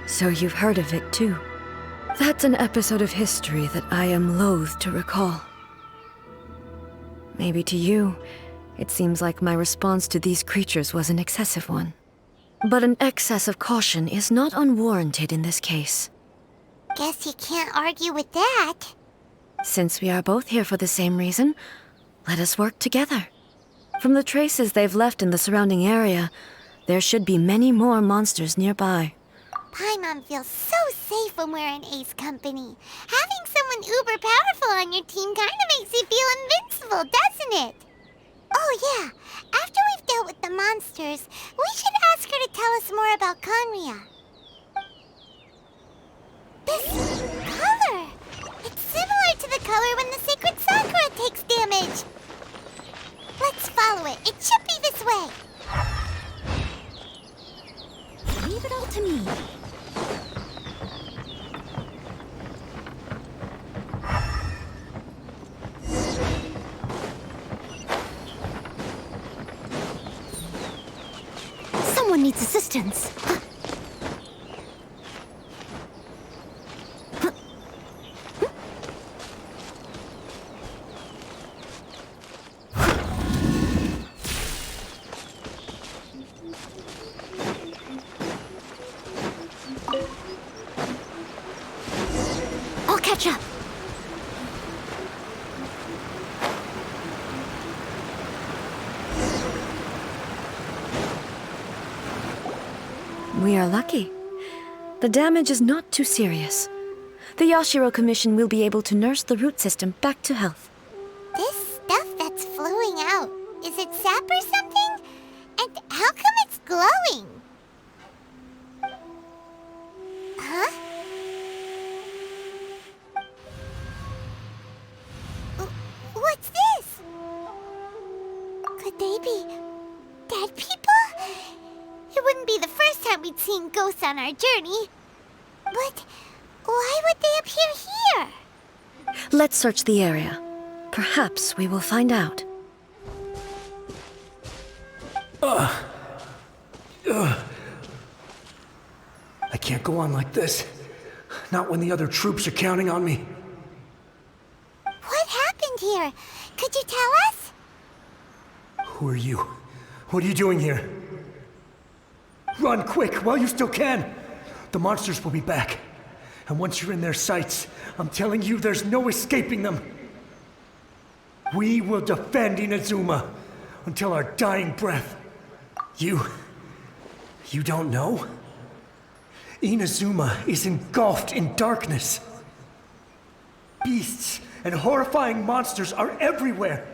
So you've heard of it too. That's an episode of history that I am loath to recall. Maybe to you, it seems like my response to these creatures was an excessive one. But an excess of caution is not unwarranted in this case. Guess you can't argue with that. Since we are both here for the same reason, let us work together. From the traces they've left in the surrounding area, there should be many more monsters nearby. Paimon feels so safe when we're in Ace company. Having someone uber powerful on your team kind of makes you feel invincible, doesn't it? Oh yeah, after we've dealt with the monsters, we should ask her to tell us more about Conria. This color! It's similar to the color when the sacred Sakura takes damage. Let's follow it. It should be this way. Leave it all to me. Someone needs assistance. I'll catch up. We are lucky. The damage is not too serious. The Yashiro Commission will be able to nurse the root system back to health. This stuff that's flowing out, is it sap or something? And how come it's glowing? Huh? What's this? Could they be dead people? It wouldn't be the first time we'd seen ghosts on our journey. But why would they appear here? Let's search the area. Perhaps we will find out. I can't go on like this. Not when the other troops are counting on me. What happened here? Could you tell us? Who are you? What are you doing here? Run quick while you still can! The monsters will be back. And once you're in their sights, I'm telling you there's no escaping them. We will defend Inazuma until our dying breath. You don't know? Inazuma is engulfed in darkness. Beasts and horrifying monsters are everywhere.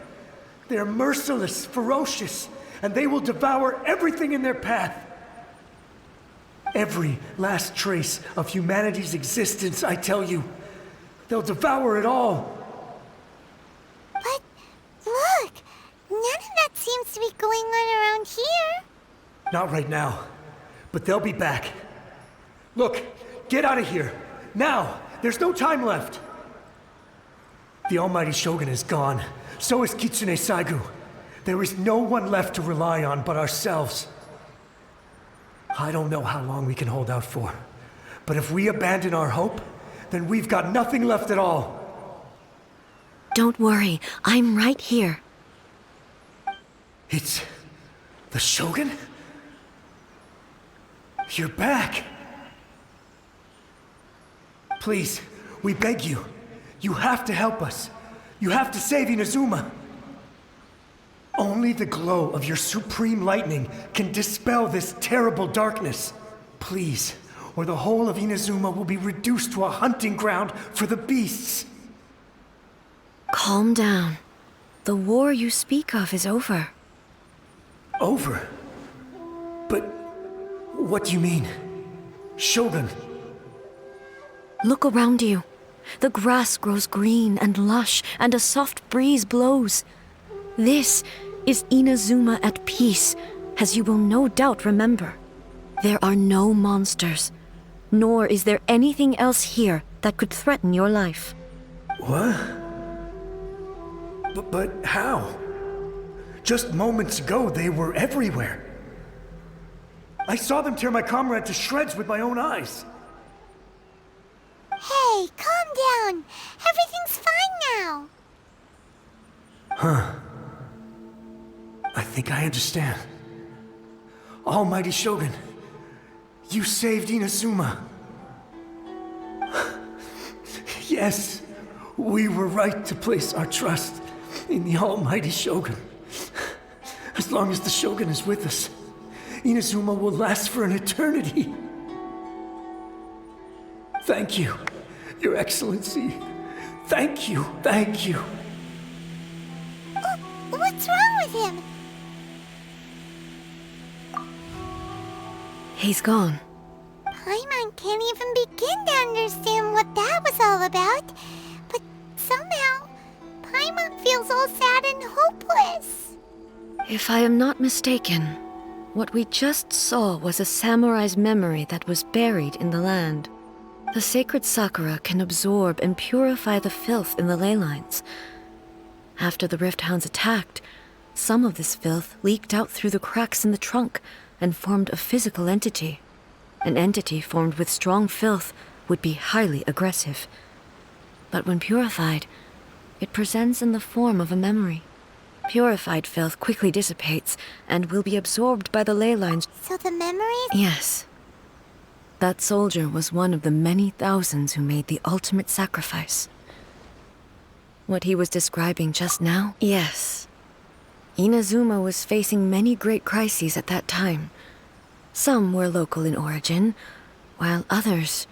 They're merciless, ferocious, and they will devour everything in their path. Every last trace of humanity's existence, I tell you. They'll devour it all. But look, none of that seems to be going on around here. Not right now, but they'll be back. Look, get out of here. Now! There's no time left! The almighty Shogun is gone. So is Kitsune Saigu. There is no one left to rely on but ourselves. I don't know how long we can hold out for. But if we abandon our hope, then we've got nothing left at all. Don't worry, I'm right here. It's the Shogun? You're back! Please, we beg you. You have to help us. You have to save Inazuma. Only the glow of your supreme lightning can dispel this terrible darkness. Please, or the whole of Inazuma will be reduced to a hunting ground for the beasts. Calm down. The war you speak of is over. Over? But what do you mean? Shogun? Look around you. The grass grows green and lush, and a soft breeze blows. This is Inazuma at peace, as you will no doubt remember. There are no monsters, nor is there anything else here that could threaten your life. What? But how? Just moments ago, they were everywhere. I saw them tear my comrade to shreds with my own eyes. Hey, calm down. Everything's fine now. I think I understand. Almighty Shogun, you saved Inazuma. Yes, we were right to place our trust in the Almighty Shogun. As long as the Shogun is with us, Inazuma will last for an eternity. Thank you, Your Excellency. Thank you, thank you. What's wrong with him? He's gone. Paimon can't even begin to understand what that was all about. But somehow, Paimon feels all sad and hopeless. If I am not mistaken, what we just saw was a samurai's memory that was buried in the land. The sacred sakura can absorb and purify the filth in the ley lines. After the Rift Hounds attacked, some of this filth leaked out through the cracks in the trunk and formed a physical entity. An entity formed with strong filth would be highly aggressive. But when purified, it presents in the form of a memory. Purified filth quickly dissipates and will be absorbed by the ley lines. So the memories? Yes. That soldier was one of the many thousands who made the ultimate sacrifice. What he was describing just now? Yes. Inazuma was facing many great crises at that time. Some were local in origin, while others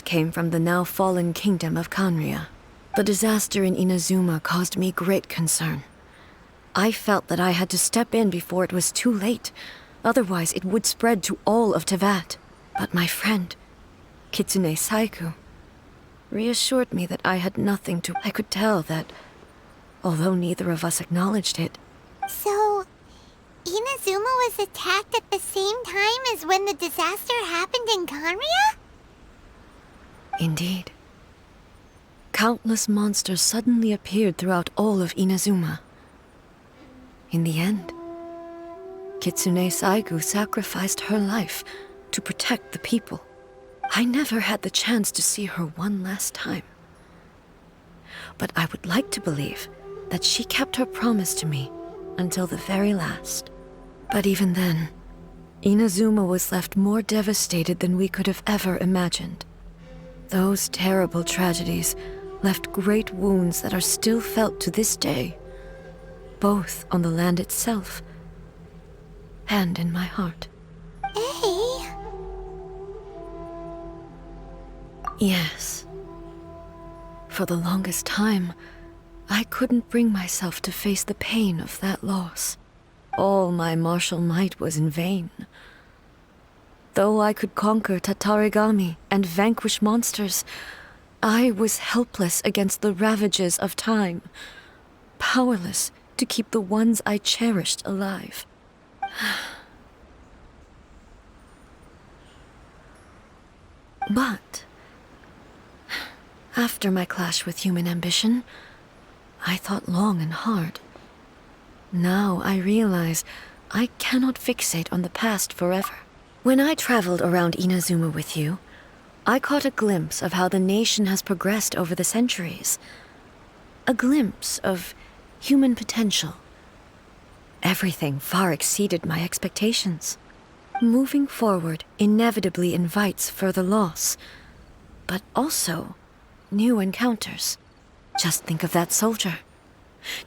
came from the now fallen kingdom of Kanria. The disaster in Inazuma caused me great concern. I felt that I had to step in before it was too late, otherwise it would spread to all of Tevat. But my friend, Kitsune Saiku, reassured me that I had nothing to... I could tell that, although neither of us acknowledged it... So, Inazuma was attacked at the same time as when the disaster happened in Kanria? Indeed. Countless monsters suddenly appeared throughout all of Inazuma. In the end, Kitsune Saigu sacrificed her life to protect the people. I never had the chance to see her one last time. But I would like to believe that she kept her promise to me until the very last. But even then, Inazuma was left more devastated than we could have ever imagined. Those terrible tragedies left great wounds that are still felt to this day, both on the land itself and in my heart. Hey. Yes. For the longest time, I couldn't bring myself to face the pain of that loss. All my martial might was in vain. Though I could conquer Tatarigami and vanquish monsters, I was helpless against the ravages of time, powerless to keep the ones I cherished alive. But after my clash with human ambition, I thought long and hard. Now I realize I cannot fixate on the past forever. When I traveled around Inazuma with you, I caught a glimpse of how the nation has progressed over the centuries. A glimpse of human potential. Everything far exceeded my expectations. Moving forward inevitably invites further loss, but also new encounters. Just think of that soldier.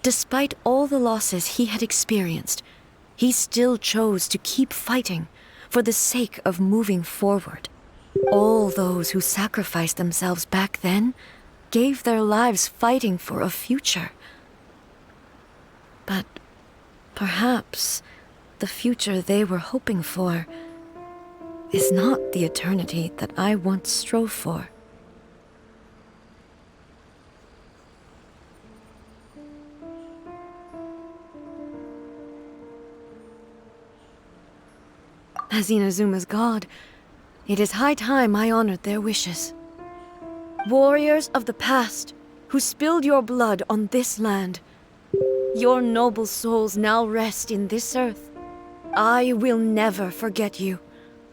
Despite all the losses he had experienced, he still chose to keep fighting for the sake of moving forward. All those who sacrificed themselves back then gave their lives fighting for a future. But perhaps the future they were hoping for is not the eternity that I once strove for. As Inazuma's god, it is high time I honored their wishes. Warriors of the past, who spilled your blood on this land, your noble souls now rest in this earth, I will never forget you,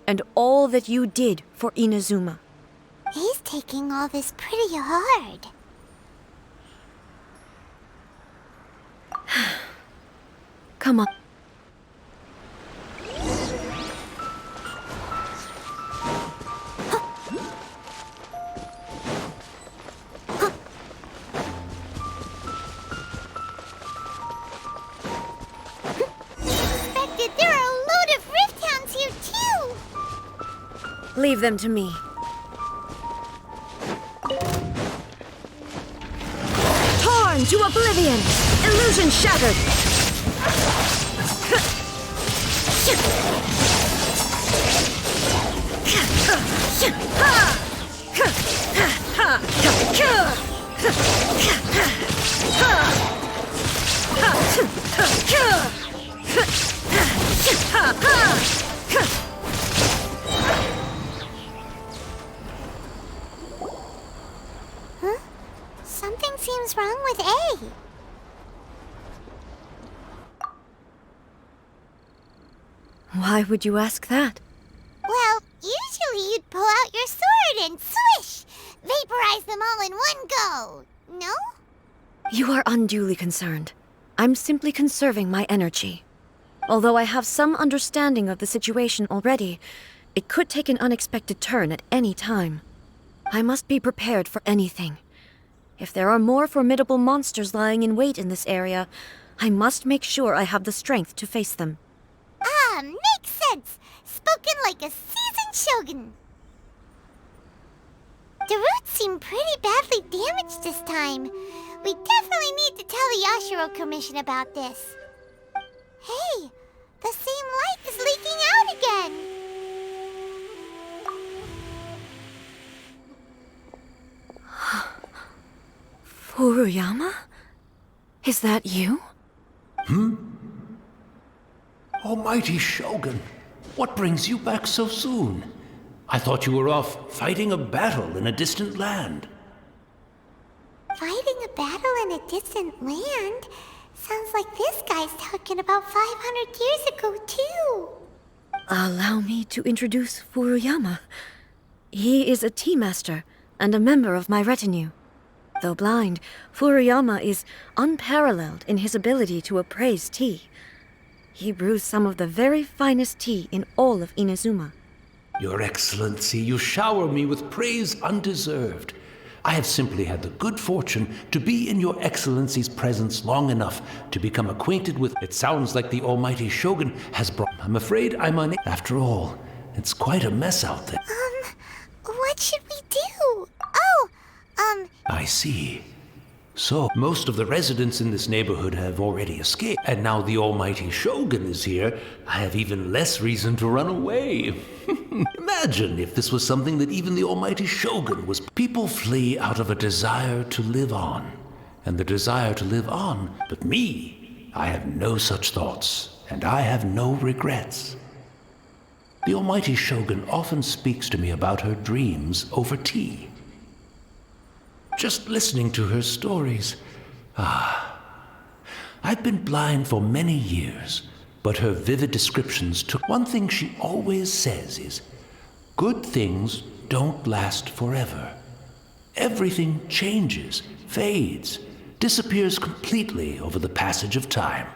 and all that you did for Inazuma. He's taking all this pretty hard. Come on. Expected there are a load of Rift Hounds here too! Leave them to me. Torn to oblivion! Illusion shattered! Huh? Something seems wrong with A. Why would you ask that? Well, usually you'd pull out your sword and swish! Vaporize them all in one go! No? You are unduly concerned. I'm simply conserving my energy. Although I have some understanding of the situation already, it could take an unexpected turn at any time. I must be prepared for anything. If there are more formidable monsters lying in wait in this area, I must make sure I have the strength to face them. Ah, makes sense! Spoken like a seasoned shogun! The roots seem pretty badly damaged this time. We definitely need to tell the Yashiro Commission about this. Hey, the same light is leaking out again! Furuyama? Is that you? Almighty Shogun, what brings you back so soon? I thought you were off fighting a battle in a distant land. Fighting a battle in a distant land? Sounds like this guy's talking about 500 years ago, too. Allow me to introduce Furuyama. He is a tea master and a member of my retinue. Though blind, Furuyama is unparalleled in his ability to appraise tea. He brews some of the very finest tea in all of Inazuma. Your Excellency, you shower me with praise undeserved. I have simply had the good fortune to be in your Excellency's presence long enough to become acquainted with... It sounds like the Almighty Shogun has brought... I'm afraid I'm unable... After all, it's quite a mess out there. What should we do? I see. So, most of the residents in this neighborhood have already escaped, and now the Almighty Shogun is here. I have even less reason to run away. Imagine if this was something that even the Almighty Shogun was... People flee out of a desire to live on, and the desire to live on. But me, I have no such thoughts, and I have no regrets. The Almighty Shogun often speaks to me about her dreams over tea. Just listening to her stories. I've been blind for many years, but her vivid descriptions took... One thing she always says is, good things don't last forever. Everything changes, fades, disappears completely over the passage of time.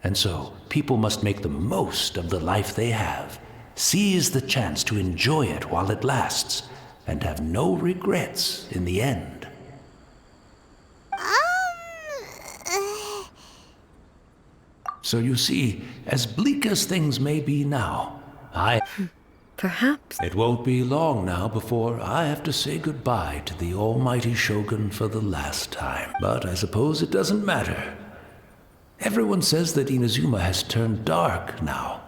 And so, people must make the most of the life they have, seize the chance to enjoy it while it lasts, and have no regrets in the end. So you see, as bleak as things may be now, Perhaps. It won't be long now before I have to say goodbye to the Almighty Shogun for the last time. But I suppose it doesn't matter. Everyone says that Inazuma has turned dark now.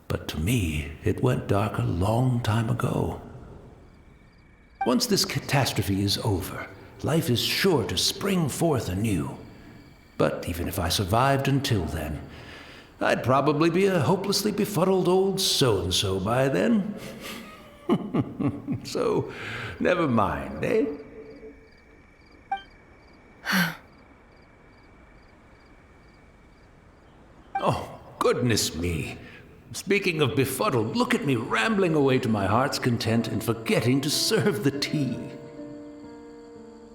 But to me, it went dark a long time ago. Once this catastrophe is over, life is sure to spring forth anew. But even if I survived until then, I'd probably be a hopelessly befuddled old so-and-so by then. So, never mind, eh? Oh, good. Goodness me. Speaking of befuddled, look at me rambling away to my heart's content and forgetting to serve the tea.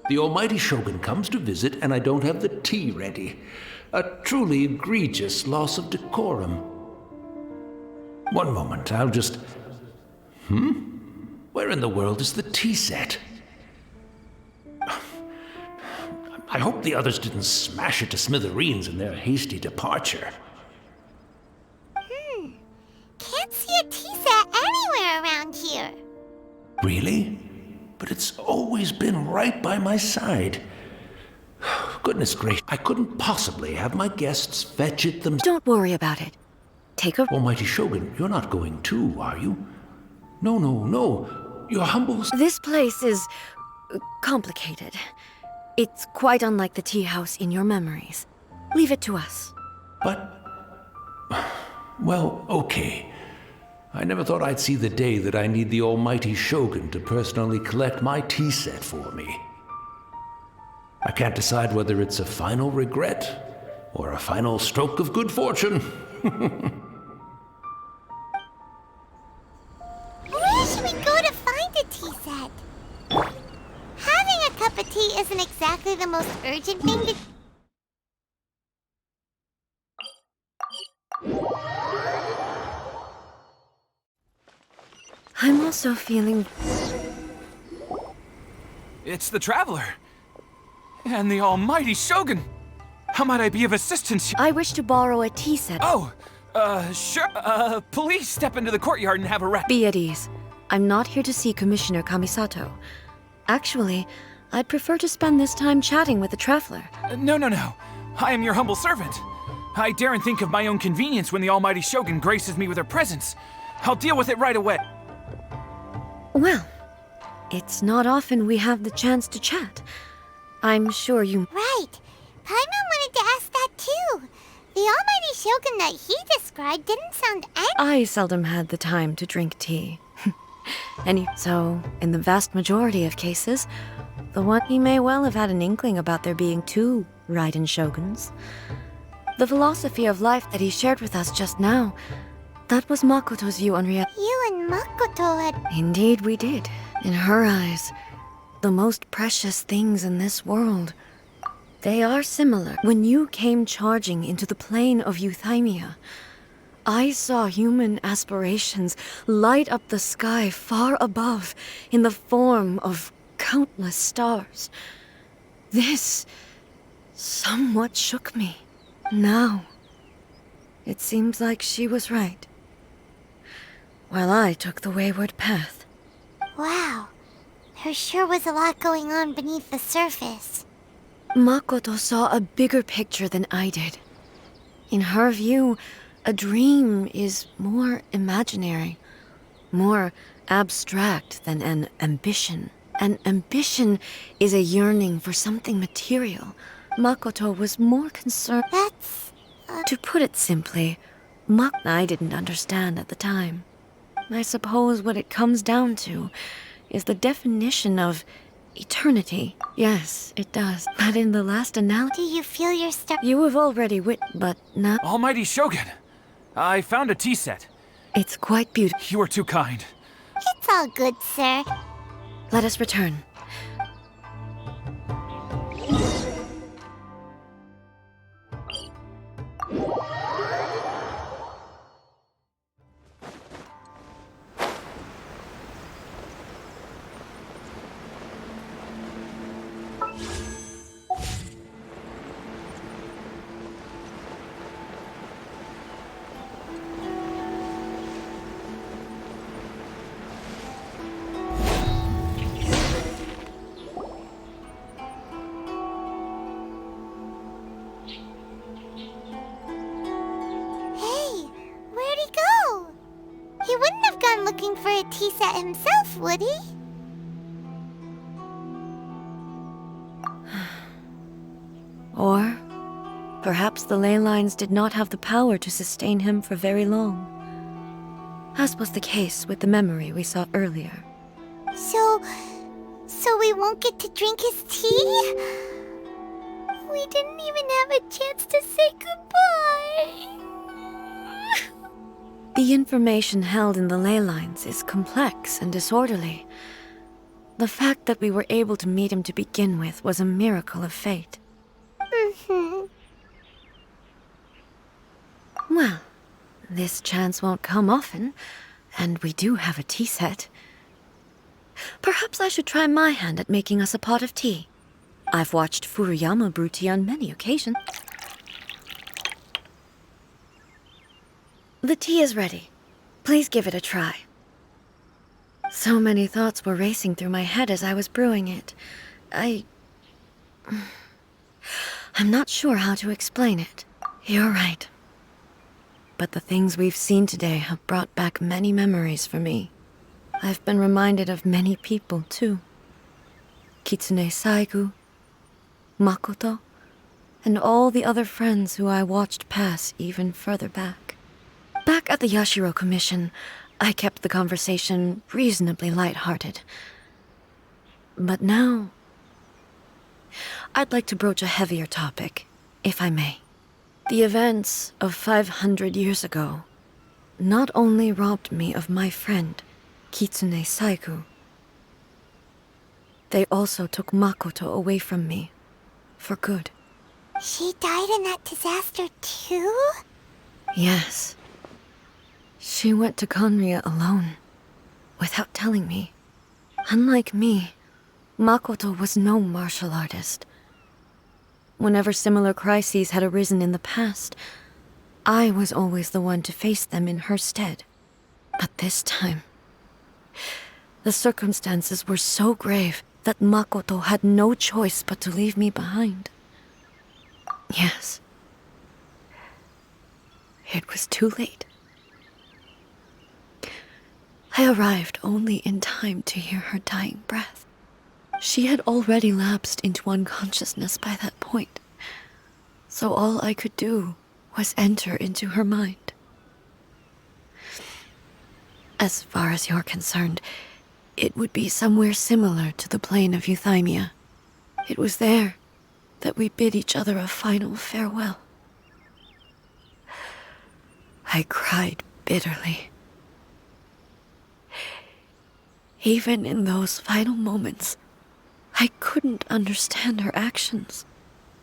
The almighty Shogun comes to visit and I don't have the tea ready. A truly egregious loss of decorum. One moment, I'll just... Where in the world is the tea set? I hope the others didn't smash it to smithereens in their hasty departure. Can't see a tea set anywhere around here. Really? But it's always been right by my side. Goodness gracious, I couldn't possibly have my guests fetch it themselves. Don't worry about it. Take a... Almighty Shogun, you're not going too, are you? No. Your humble... This place is complicated. It's quite unlike the tea house in your memories. Leave it to us. But... Well, okay. I never thought I'd see the day that I need the almighty Shogun to personally collect my tea set for me. I can't decide whether it's a final regret or a final stroke of good fortune. Where should we go to find a tea set? Having a cup of tea isn't exactly the most urgent thing to... I'm also feeling... It's the Traveler. And the almighty Shogun. How might I be of assistance? I wish to borrow a tea set. Oh, sure. Please step into the courtyard and have a rest. Be at ease. I'm not here to see Commissioner Kamisato. Actually, I'd prefer to spend this time chatting with the Traveler. No. I am your humble servant. I daren't think of my own convenience when the almighty Shogun graces me with her presence. I'll deal with it right away. Well, it's not often we have the chance to chat. I'm sure you... Right. Paimon wanted to ask that too. The almighty Shogun that he described didn't sound I seldom had the time to drink tea. So, in the vast majority of cases, he may well have had an inkling about there being two Raiden Shoguns. The philosophy of life that he shared with us just now, that was Makoto's view on reality. You and Makoto had... Indeed we did. In her eyes, the most precious things in this world, they are similar. When you came charging into the plane of Euthymia, I saw human aspirations light up the sky far above in the form of countless stars. This somewhat shook me. Now, it seems like she was right, while I took the wayward path. Wow. There sure was a lot going on beneath the surface. Makoto saw a bigger picture than I did. In her view, a dream is more imaginary, more abstract than an ambition. An ambition is a yearning for something material. Makoto was more concerned... That's... To put it simply, I didn't understand at the time. I suppose what it comes down to is the definition of eternity. Yes, it does. But in the last analogy... Do you feel your You have already but not... Almighty Shogun, I found a tea set. It's quite beautiful. You are too kind. It's all good, sir. Let us return. He wouldn't have gone looking for a tea set himself, would he? Or perhaps the ley lines did not have the power to sustain him for very long, as was the case with the memory we saw earlier. So we won't get to drink his tea? We didn't even have a chance to say goodbye. The information held in the ley lines is complex and disorderly. The fact that we were able to meet him to begin with was a miracle of fate. Well, this chance won't come often, and we do have a tea set. Perhaps I should try my hand at making us a pot of tea. I've watched Furuyama brew tea on many occasions. The tea is ready. Please give it a try. So many thoughts were racing through my head as I was brewing it. I'm not sure how to explain it. You're right. But the things we've seen today have brought back many memories for me. I've been reminded of many people, too. Kitsune Saigu, Makoto, and all the other friends who I watched pass even further back. Back at the Yashiro Commission, I kept the conversation reasonably lighthearted. But now, I'd like to broach a heavier topic, if I may. The events of 500 years ago not only robbed me of my friend, Kitsune Saigu, they also took Makoto away from me, for good. She died in that disaster too? Yes. She went to Conria alone, without telling me. Unlike me, Makoto was no martial artist. Whenever similar crises had arisen in the past, I was always the one to face them in her stead. But this time, the circumstances were so grave that Makoto had no choice but to leave me behind. Yes. It was too late. I arrived only in time to hear her dying breath. She had already lapsed into unconsciousness by that point, so all I could do was enter into her mind. As far as you're concerned, it would be somewhere similar to the plain of Euthymia. It was there that we bid each other a final farewell. I cried bitterly. Even in those final moments, I couldn't understand her actions.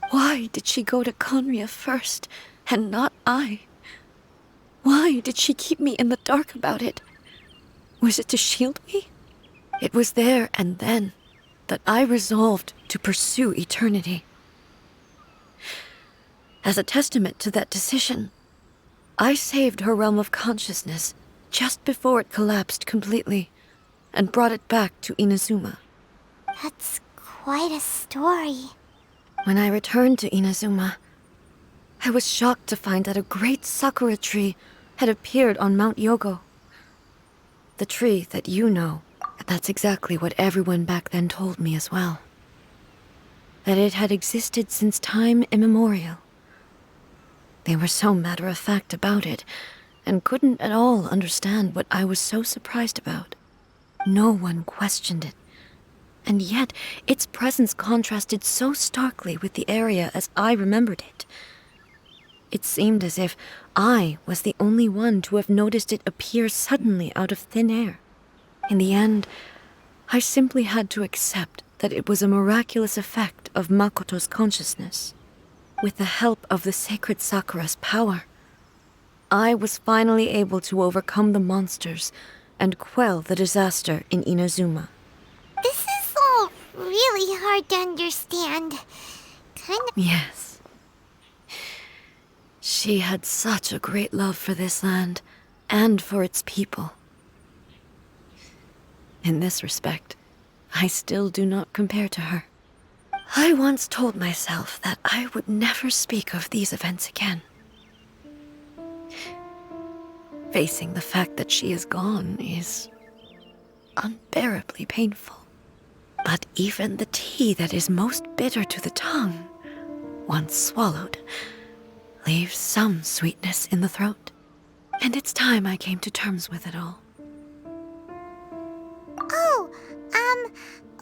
Why did she go to Conria first, and not I? Why did she keep me in the dark about it? Was it to shield me? It was there and then that I resolved to pursue eternity. As a testament to that decision, I saved her realm of consciousness just before it collapsed completely, and brought it back to Inazuma. That's quite a story. When I returned to Inazuma, I was shocked to find that a great sakura tree had appeared on Mount Yogo. The tree that you know. That's exactly what everyone back then told me as well. That it had existed since time immemorial. They were so matter-of-fact about it, and couldn't at all understand what I was so surprised about. No one questioned it. And yet, its presence contrasted so starkly with the area as I remembered it. It seemed as if I was the only one to have noticed it appear suddenly out of thin air. In the end, I simply had to accept that it was a miraculous effect of Makoto's consciousness. With the help of the sacred Sakura's power, I was finally able to overcome the monsters and quell the disaster in Inazuma. This is all really hard to understand. Yes. She had such a great love for this land, and for its people. In this respect, I still do not compare to her. I once told myself that I would never speak of these events again. Facing the fact that she is gone is unbearably painful. But even the tea that is most bitter to the tongue, once swallowed, leaves some sweetness in the throat. And it's time I came to terms with it all.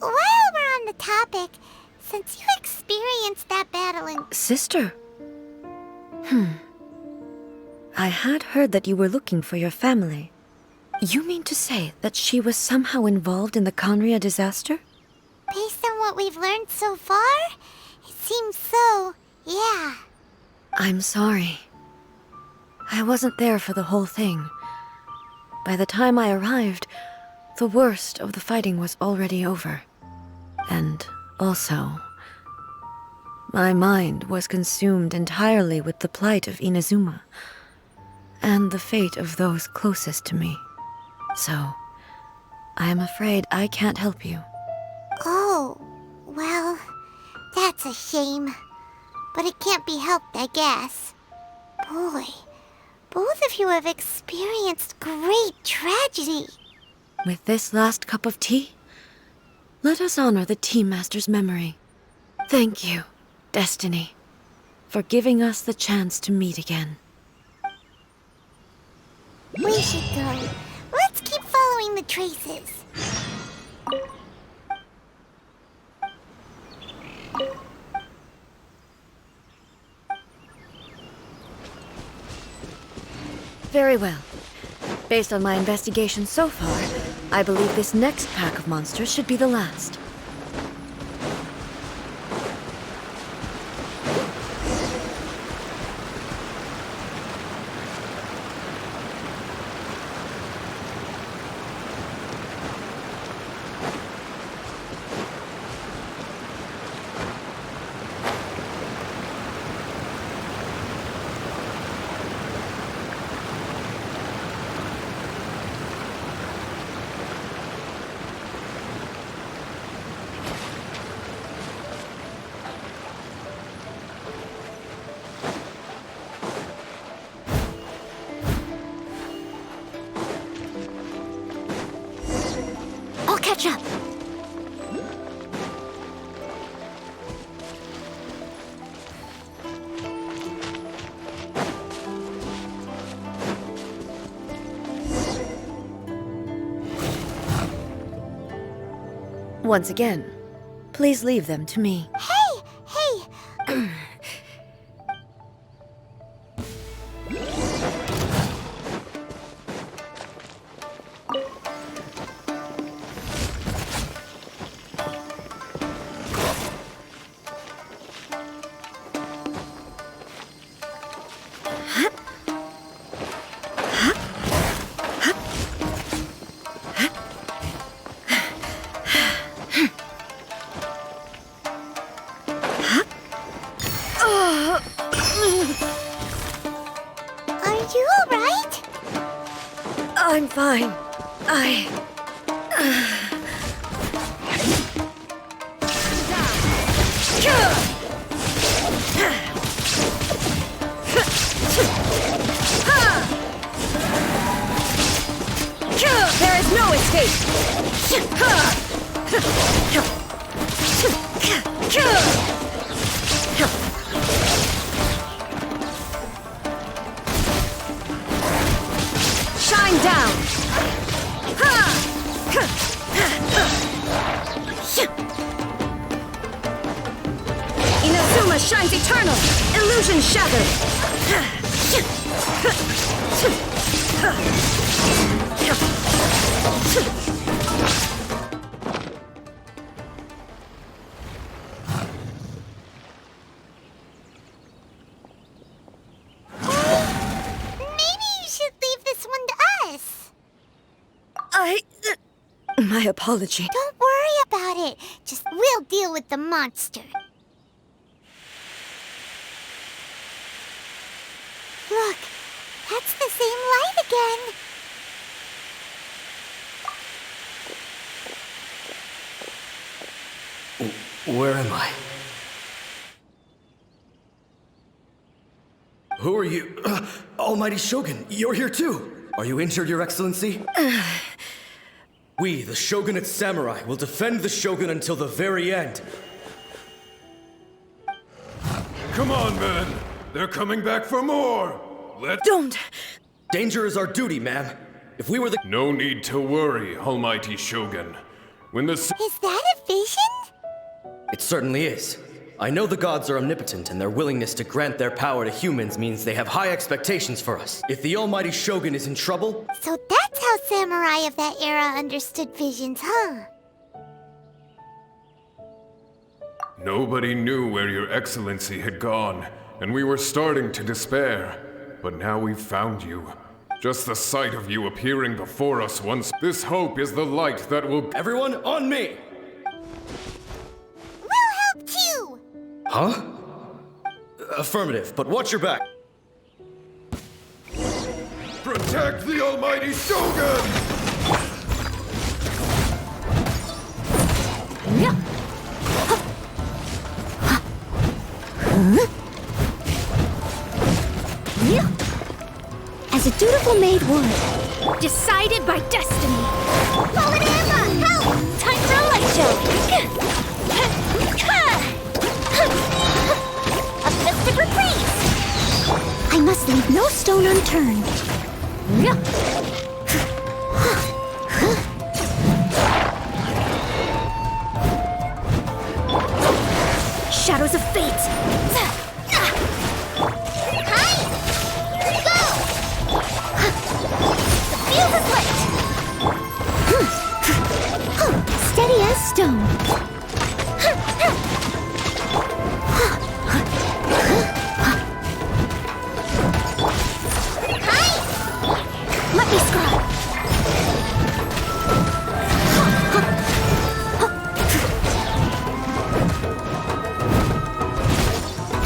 While we're on the topic, since you experienced that battle in... Sister? I had heard that you were looking for your family. You mean to say that she was somehow involved in the Conria disaster? Based on what we've learned so far, it seems so, yeah. I'm sorry. I wasn't there for the whole thing. By the time I arrived, the worst of the fighting was already over. And also, my mind was consumed entirely with the plight of Inazuma and the fate of those closest to me. So, I am afraid I can't help you. Oh, well, that's a shame. But it can't be helped, I guess. Boy, both of you have experienced great tragedy. With this last cup of tea, let us honor the Tea Master's memory. Thank you, Destiny, for giving us the chance to meet again. We should go. Let's keep following the traces. Very well. Based on my investigation so far, I believe this next pack of monsters should be the last. Catch up. Once again, please leave them to me. Hey! Are you alright? I'm fine. There is no escape! Shine down! Inazuma shines eternal! Illusion shattered! Maybe you should leave this one to us. My apology. Don't worry about it. Just we'll deal with the monster. Look, that's the same light again. Where am I? Who are you? Almighty Shogun, you're here too! Are you injured, Your Excellency? We, the Shogunate Samurai, will defend the Shogun until the very end. Come on, men! They're coming back for more! Don't! Danger is our duty, ma'am. If we were the— No need to worry, Almighty Shogun. When the Is that a vision? It certainly is. I know the gods are omnipotent, and their willingness to grant their power to humans means they have high expectations for us. If the almighty Shogun is in trouble... So that's how samurai of that era understood visions, huh? Nobody knew where your excellency had gone, and we were starting to despair. But now we've found you. Just the sight of you appearing before us once... This hope is the light that will... Everyone, on me! We'll help too! Huh? Affirmative, but watch your back. Protect the almighty Shogun! As a dutiful maid would. Decided by destiny. Fallen Emma, help! Time for a light show. A festive reprise! I must leave no stone unturned. Shadows of fate. Steady as stone. Let me scrub.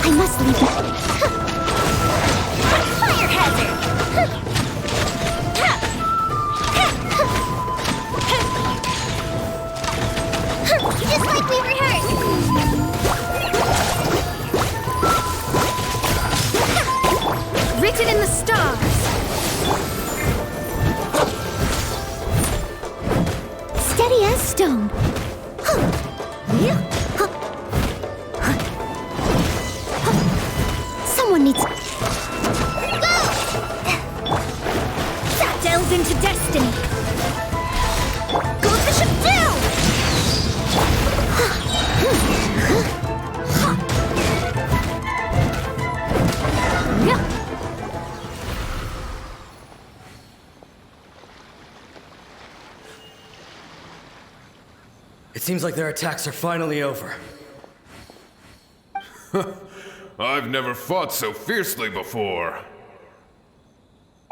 I must leave it. Fire hazard! Just like we rehearsed! Written in the stars. Steady as stone. Someone needs... Go! That delves into destiny. Goes the ship down! It seems like their attacks are finally over. I've never fought so fiercely before.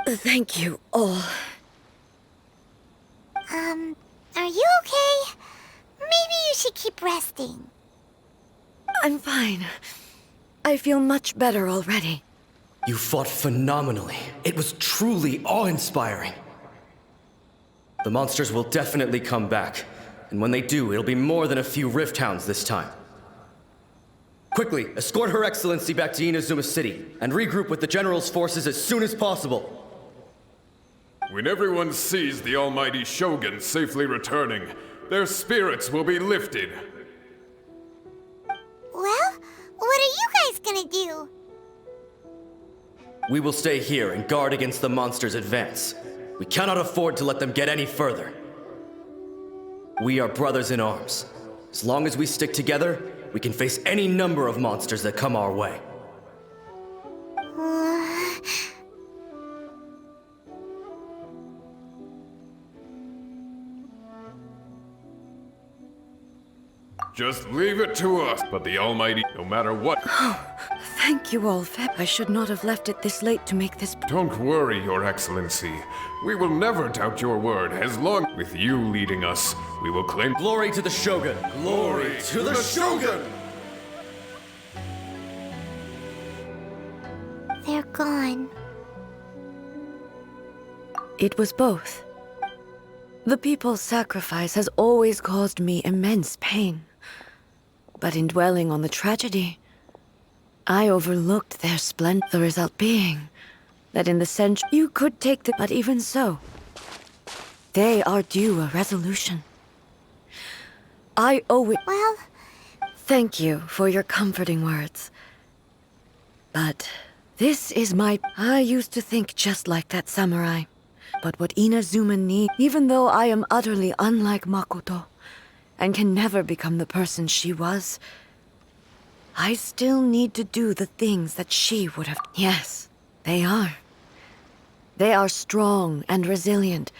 Thank you all. Are you okay? Maybe you should keep resting. I'm fine. I feel much better already. You fought phenomenally. It was truly awe-inspiring. The monsters will definitely come back. And when they do, it'll be more than a few Rift Hounds this time. Quickly, escort Her Excellency back to Inazuma City, and regroup with the General's forces as soon as possible. When everyone sees the almighty Shogun safely returning, their spirits will be lifted. Well, what are you guys gonna do? We will stay here and guard against the monsters' advance. We cannot afford to let them get any further. We are brothers in arms. As long as we stick together, we can face any number of monsters that come our way. Just leave it to us. But the almighty, no matter what... Thank you all, Feb. I should not have left it this late to make this... Don't worry, Your Excellency. We will never doubt your word. As long with you leading us, we will claim... Glory to the Shogun! Glory to the Shogun! They're gone. It was both. The people's sacrifice has always caused me immense pain. But in dwelling on the tragedy, I overlooked their splendor, the result being that in the century you could take the... But even so, they are due a resolution. I owe it... Well... Thank you for your comforting words. But this is my... I used to think just like that samurai. But what Inazuma needs, even though I am utterly unlike Makoto, and can never become the person she was, I still need to do the things that she would have. Yes, they are. They are strong and resilient,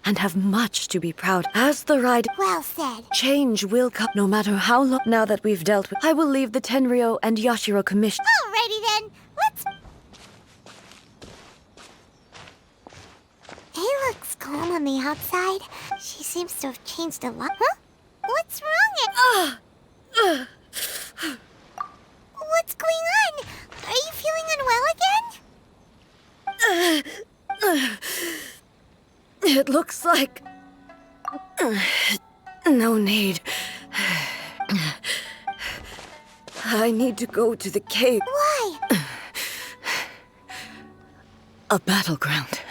and have much to be proud. As the ride, Well said. change will come no matter how long. Now that we've dealt with, I will leave the Tenryo and Yashiro commission. Alrighty then, let's... He looks calm on the outside. She seems to have changed a lot. Huh? What's wrong? What's going on? Are you feeling unwell again? It looks like... no need. I need to go to the cave. Why? A battleground.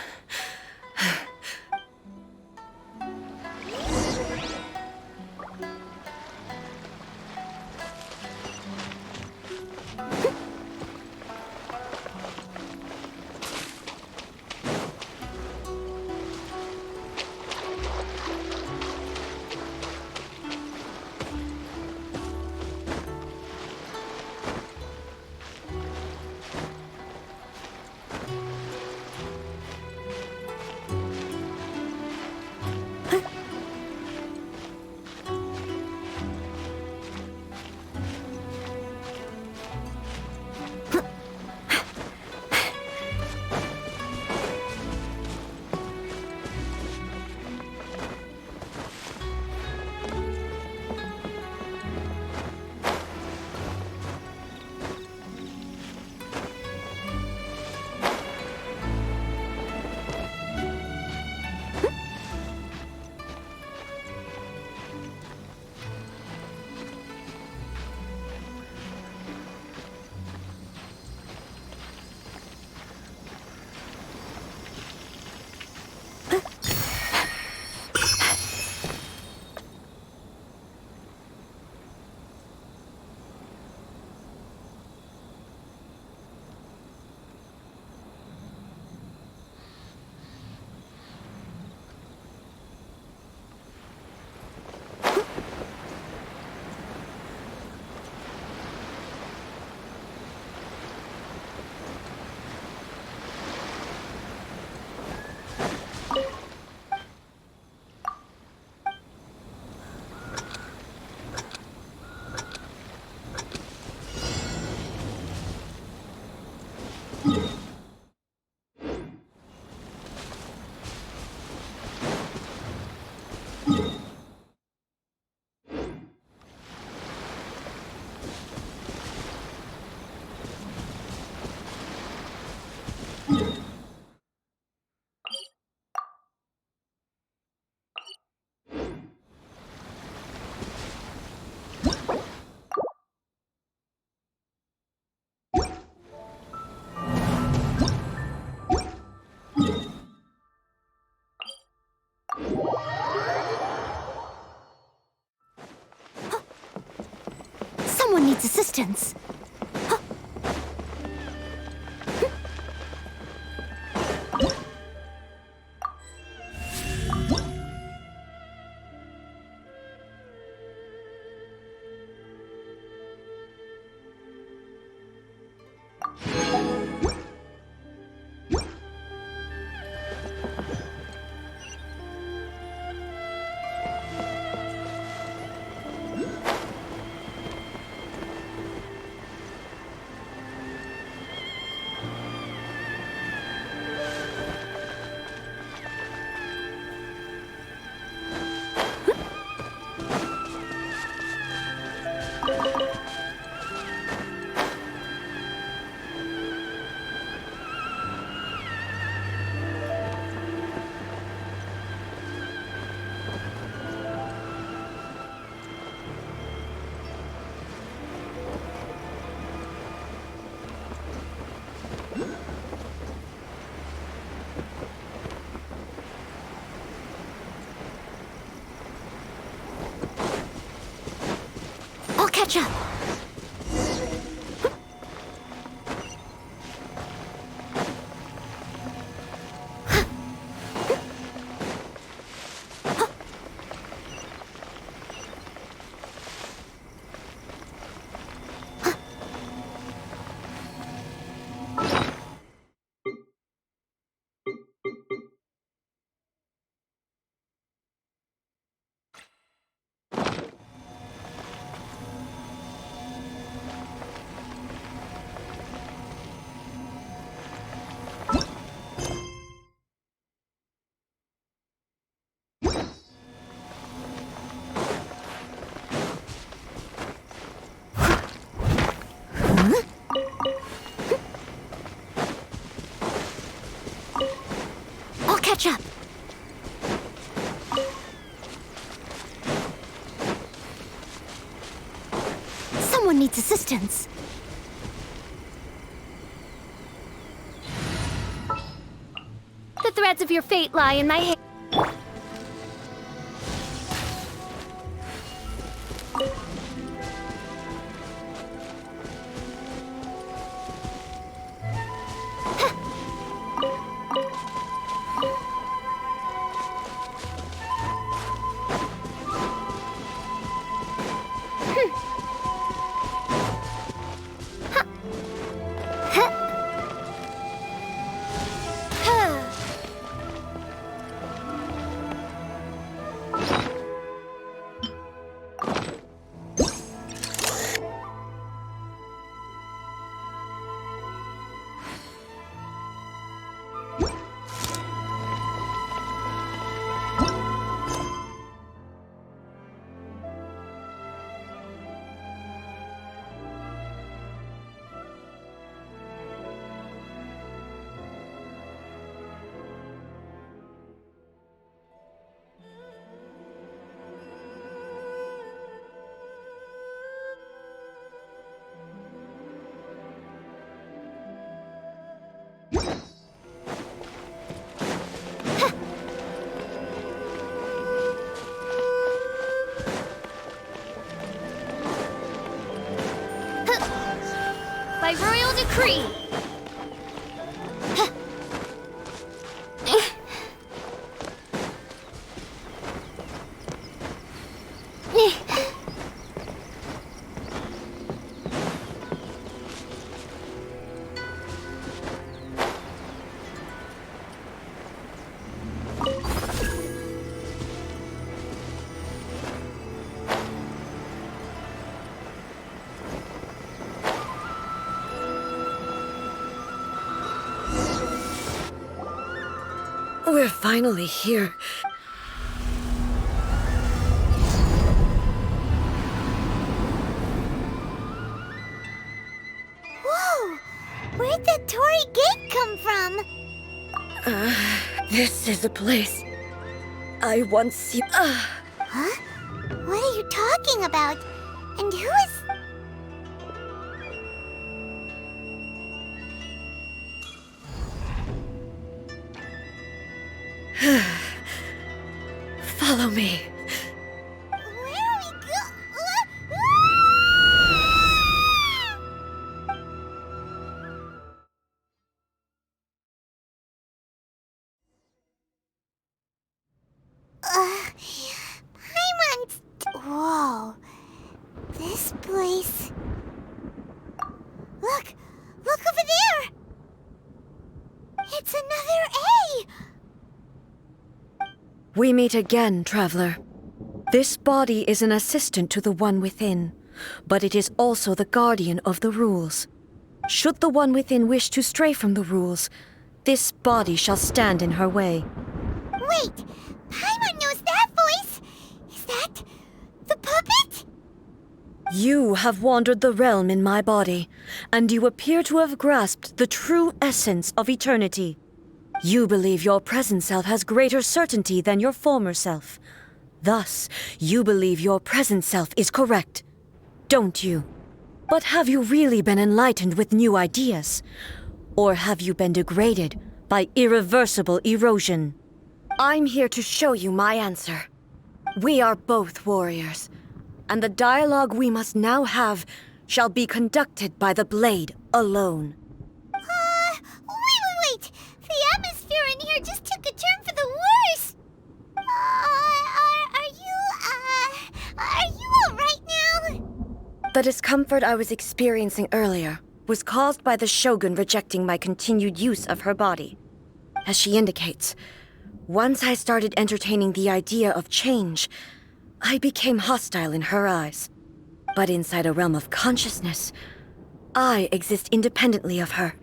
Someone needs assistance. I'll catch up. catch up. Someone needs assistance. The threads of your fate lie in my hand. By royal decree. We're finally here. Whoa! Where'd the Torii Gate come from? This is a place I once see. Huh? What are you talking about? And who is... Follow me. Where are we Paimon... Whoa. This place... Look! Look over there! It's another A! We meet again, traveler. This body is an assistant to the One Within, but it is also the guardian of the rules. Should the One Within wish to stray from the rules, this body shall stand in her way. Wait! Paimon knows that voice! Is that... the puppet? You have wandered the realm in my body, and you appear to have grasped the true essence of eternity. You believe your present self has greater certainty than your former self. Thus, you believe your present self is correct, don't you? But have you really been enlightened with new ideas? Or have you been degraded by irreversible erosion? I'm here to show you my answer. We are both warriors, and the dialogue we must now have shall be conducted by the blade alone. Wait! The atmosphere in here just took a turn for the worse! Are you alright now? The discomfort I was experiencing earlier was caused by the Shogun rejecting my continued use of her body. As she indicates, once I started entertaining the idea of change, I became hostile in her eyes. But inside a realm of consciousness, I exist independently of her.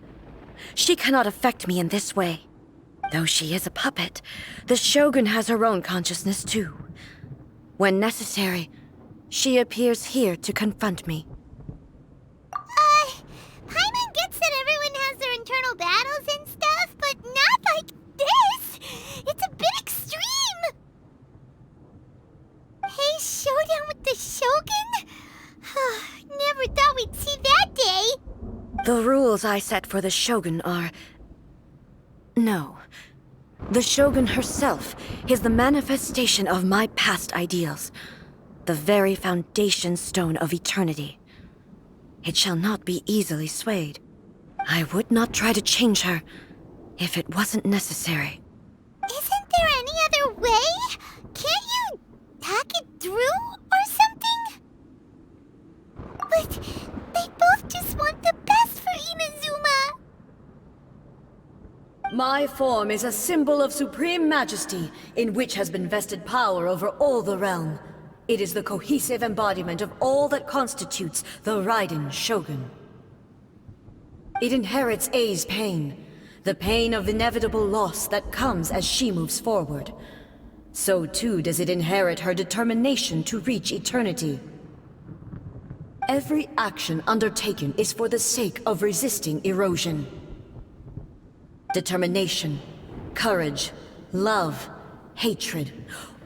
She cannot affect me in this way. Though she is a puppet, the Shogun has her own consciousness too. When necessary, she appears here to confront me. Paimon gets that everyone has their internal battles and stuff, but not like this! ideals I set for the Shogun are... No. The Shogun herself is the manifestation of my past ideals. The very foundation stone of eternity. It shall not be easily swayed. I would not try to change her if it wasn't necessary. Isn't there any other way? Can't you hack it through or something? But they both just want the best for Inazuma. My form is a symbol of supreme majesty, in which has been vested power over all the realm. It is the cohesive embodiment of all that constitutes the Raiden Shogun. It inherits Ei's pain, the pain of inevitable loss that comes as she moves forward. So too does it inherit her determination to reach eternity. Every action undertaken is for the sake of resisting erosion. Determination, courage, love, hatred,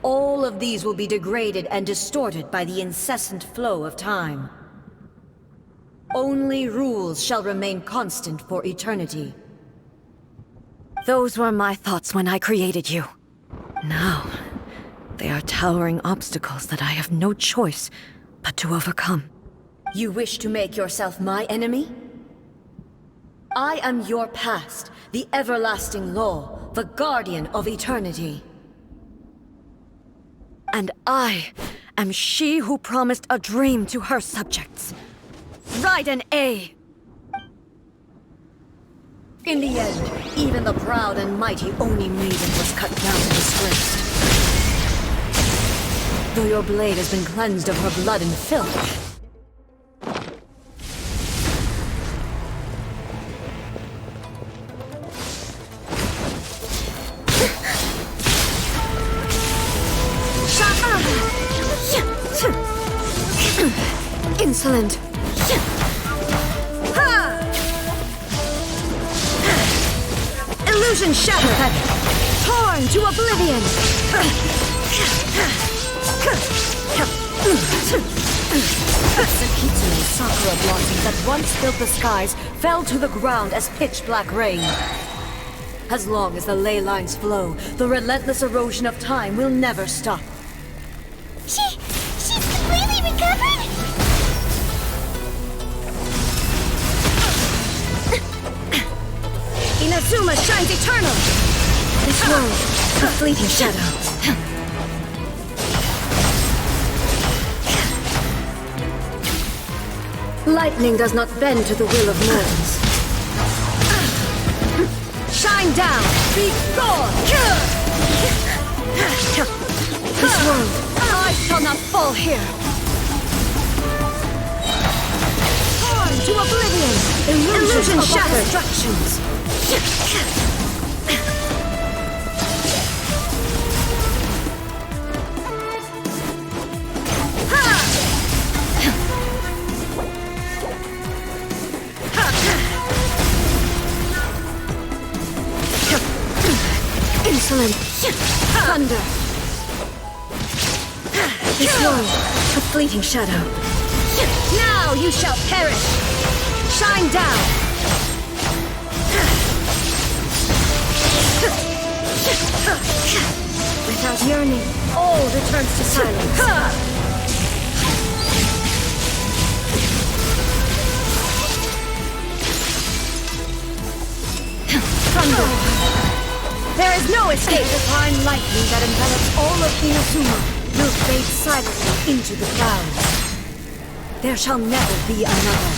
all of these will be degraded and distorted by the incessant flow of time. Only rules shall remain constant for eternity. Those were my thoughts when I created you. Now, they are towering obstacles that I have no choice but to overcome. You wish to make yourself my enemy? I am your past, the everlasting law, the guardian of eternity. And I am she who promised a dream to her subjects. Raiden A. In the end, even the proud and mighty Oni Maiden was cut down and disgraced. Though your blade has been cleansed of her blood and filth, insolent. Illusion shattered, torn to oblivion. The kitsune sakura blossoms that once filled the skies fell to the ground as pitch-black rain. As long as the ley lines flow, the relentless erosion of time will never stop. She's completely recovered? Inazuma shines eternal! This world, a fleeting shadow. Lightning does not bend to the will of mortals. Shine down! Be gone! This world, I shall not fall here! Torn to oblivion! Illusion shattered! Destructions! Insolent thunder. This world, a fleeting shadow. Now you shall perish. Shine down. Without yearning, all returns to silence. Thunder. There is no escape. The time lightning that envelops all of Inazuma will fade silently into the clouds. There shall never be another.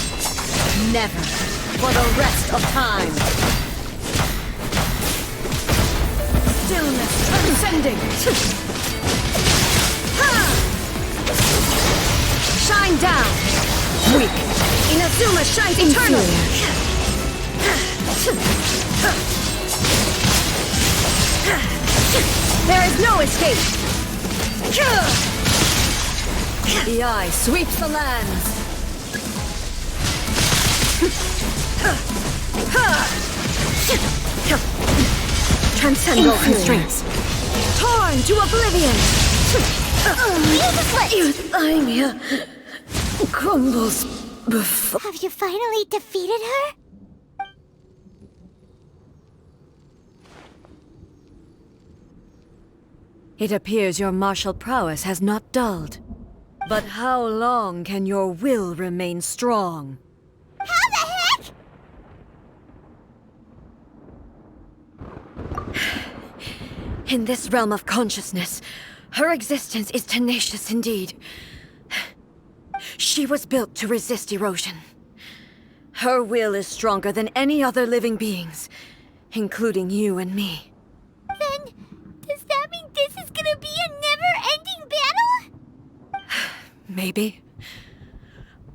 Never. For the rest of time. Stillness transcending. Shine down. Weak. Inazuma shines eternally. There is no escape! The eye sweeps the lands! Transcend all constraints! Torn to oblivion! Euthymia crumbles before... Have you finally defeated her? It appears your martial prowess has not dulled. But how long can your will remain strong? How the heck? In this realm of consciousness, her existence is tenacious indeed. She was built to resist erosion. Her will is stronger than any other living being's, including you and me. Then, does that mean this is gonna be a never-ending battle? Maybe.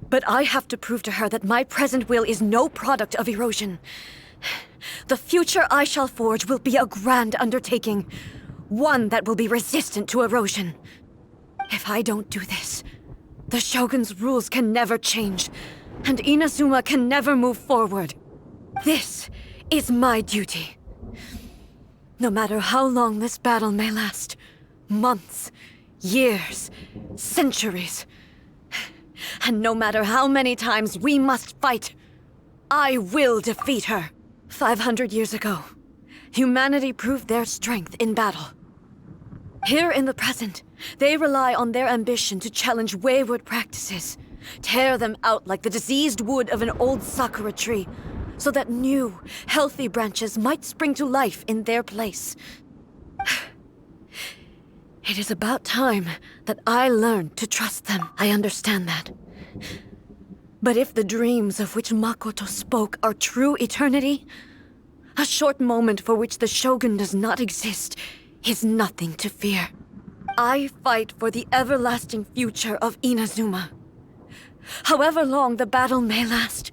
But I have to prove to her that my present will is no product of erosion. The future I shall forge will be a grand undertaking, one that will be resistant to erosion. If I don't do this, the Shogun's rules can never change, and Inazuma can never move forward. This is my duty. No matter how long this battle may last, months, years, centuries, and no matter how many times we must fight, I will defeat her. 500 years ago, humanity proved their strength in battle. Here in the present, they rely on their ambition to challenge wayward practices, tear them out like the diseased wood of an old sakura tree, so that new, healthy branches might spring to life in their place. It is about time that I learned to trust them. I understand that. But if the dreams of which Makoto spoke are true eternity, a short moment for which the Shogun does not exist is nothing to fear. I fight for the everlasting future of Inazuma. However long the battle may last,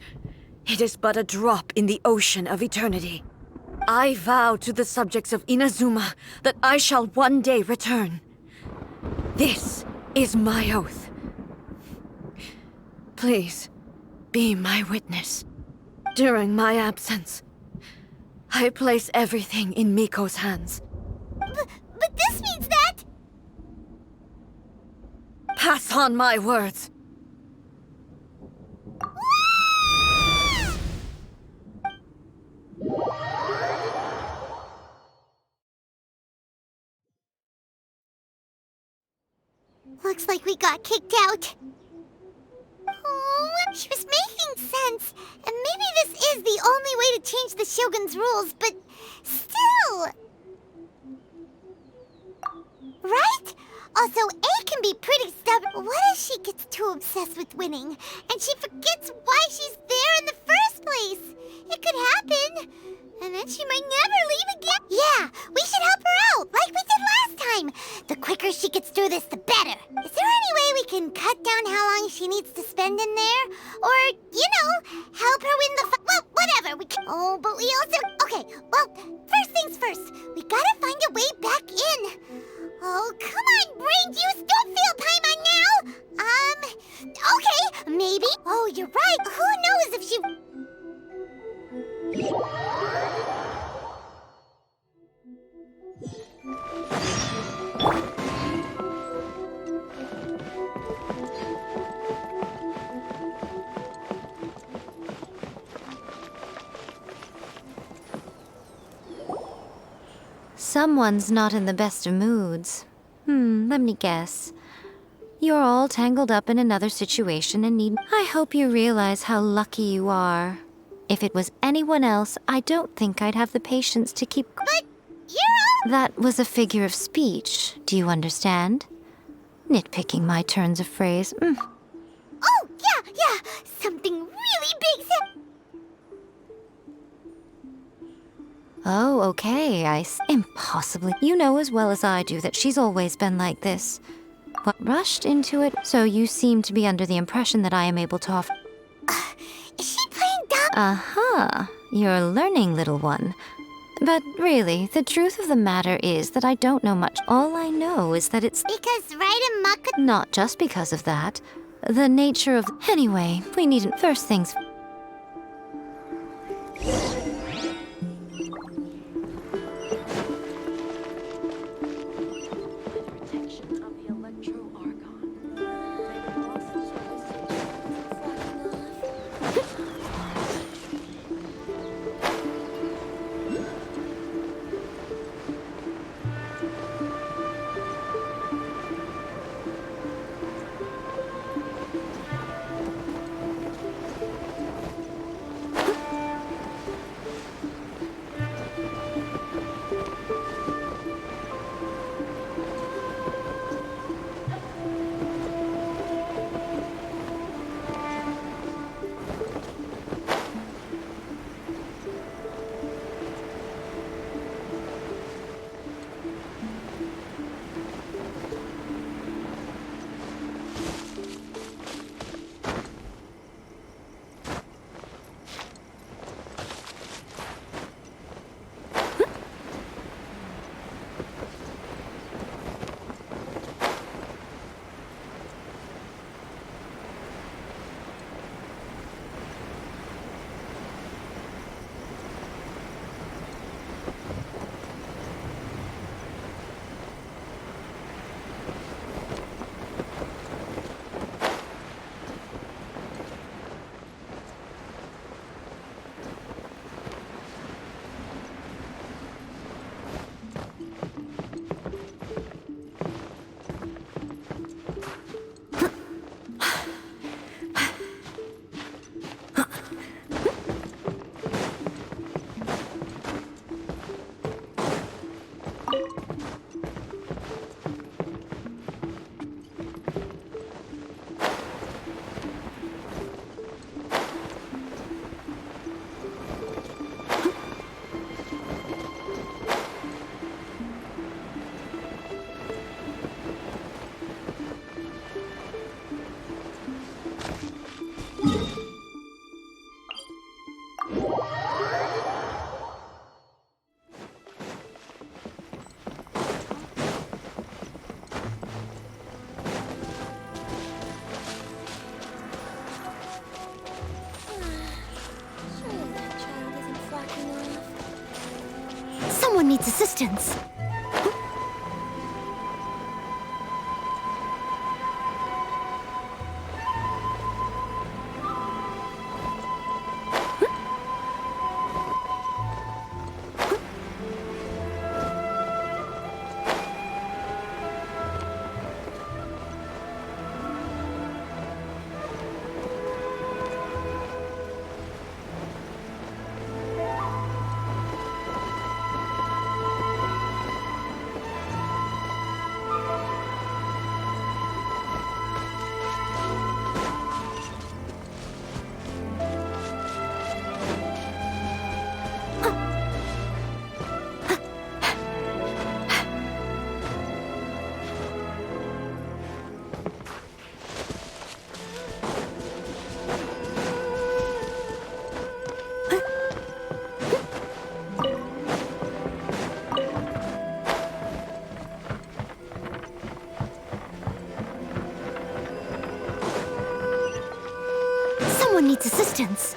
it is but a drop in the ocean of eternity. I vow to the subjects of Inazuma that I shall one day return. This is my oath. Please, be my witness. During my absence, I place everything in Miko's hands. But this means that... Pass on my words. Looks like we got kicked out. Oh, she was making sense. And maybe this is the only way to change the Shogun's rules, but still... Right? Also, A can be pretty stubborn. What if she gets too obsessed with winning, and she forgets why she's there in the first place? It could happen. And then she might never leave again. Yeah, we should help her out, like we did last time. The quicker she gets through this, the better. Is there any way we can cut down how long she needs to spend in there? Or, you know, help her win the well, whatever. We can... Oh, but we also... Okay, well, first things first. We gotta find a way back in. Oh, come on, brain juice. Don't feel time on now. Okay, maybe. Oh, you're right. Who knows if she... Someone's not in the best of moods. Let me guess. You're all tangled up in another situation and need... I hope you realize how lucky you are. If it was anyone else, I don't think I'd have the patience to keep... But you're all... That was a figure of speech. Do you understand? Nitpicking my turns of phrase. Oh, yeah. Something really big said... Oh, okay, impossibly. You know as well as I do that she's always been like this. What, rushed into it? So you seem to be under the impression that I am able to offer... Is she playing dumb? Aha, you're learning, little one. But really, the truth of the matter is that I don't know much. All I know is that it's... Because right in Maka... Not just because of that. The nature of... Anyway, we needn't... First things... needs assistance. Someone needs assistance.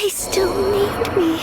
They still need me.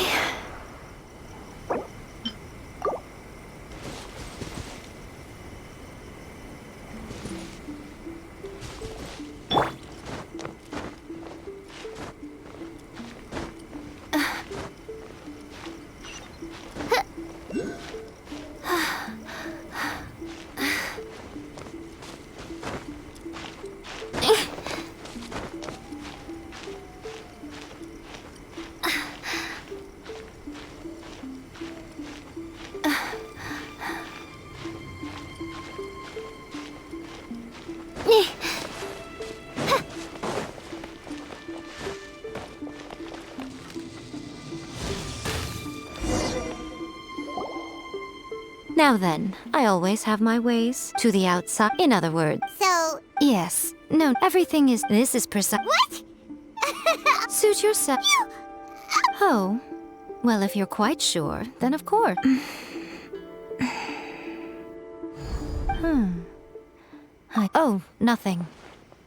Now then, I always have my ways. To the outside, in other words. So, Yes. No, everything is... This is precise. what? Suit yourself. Oh. Well, if you're quite sure, then of course. Oh, nothing.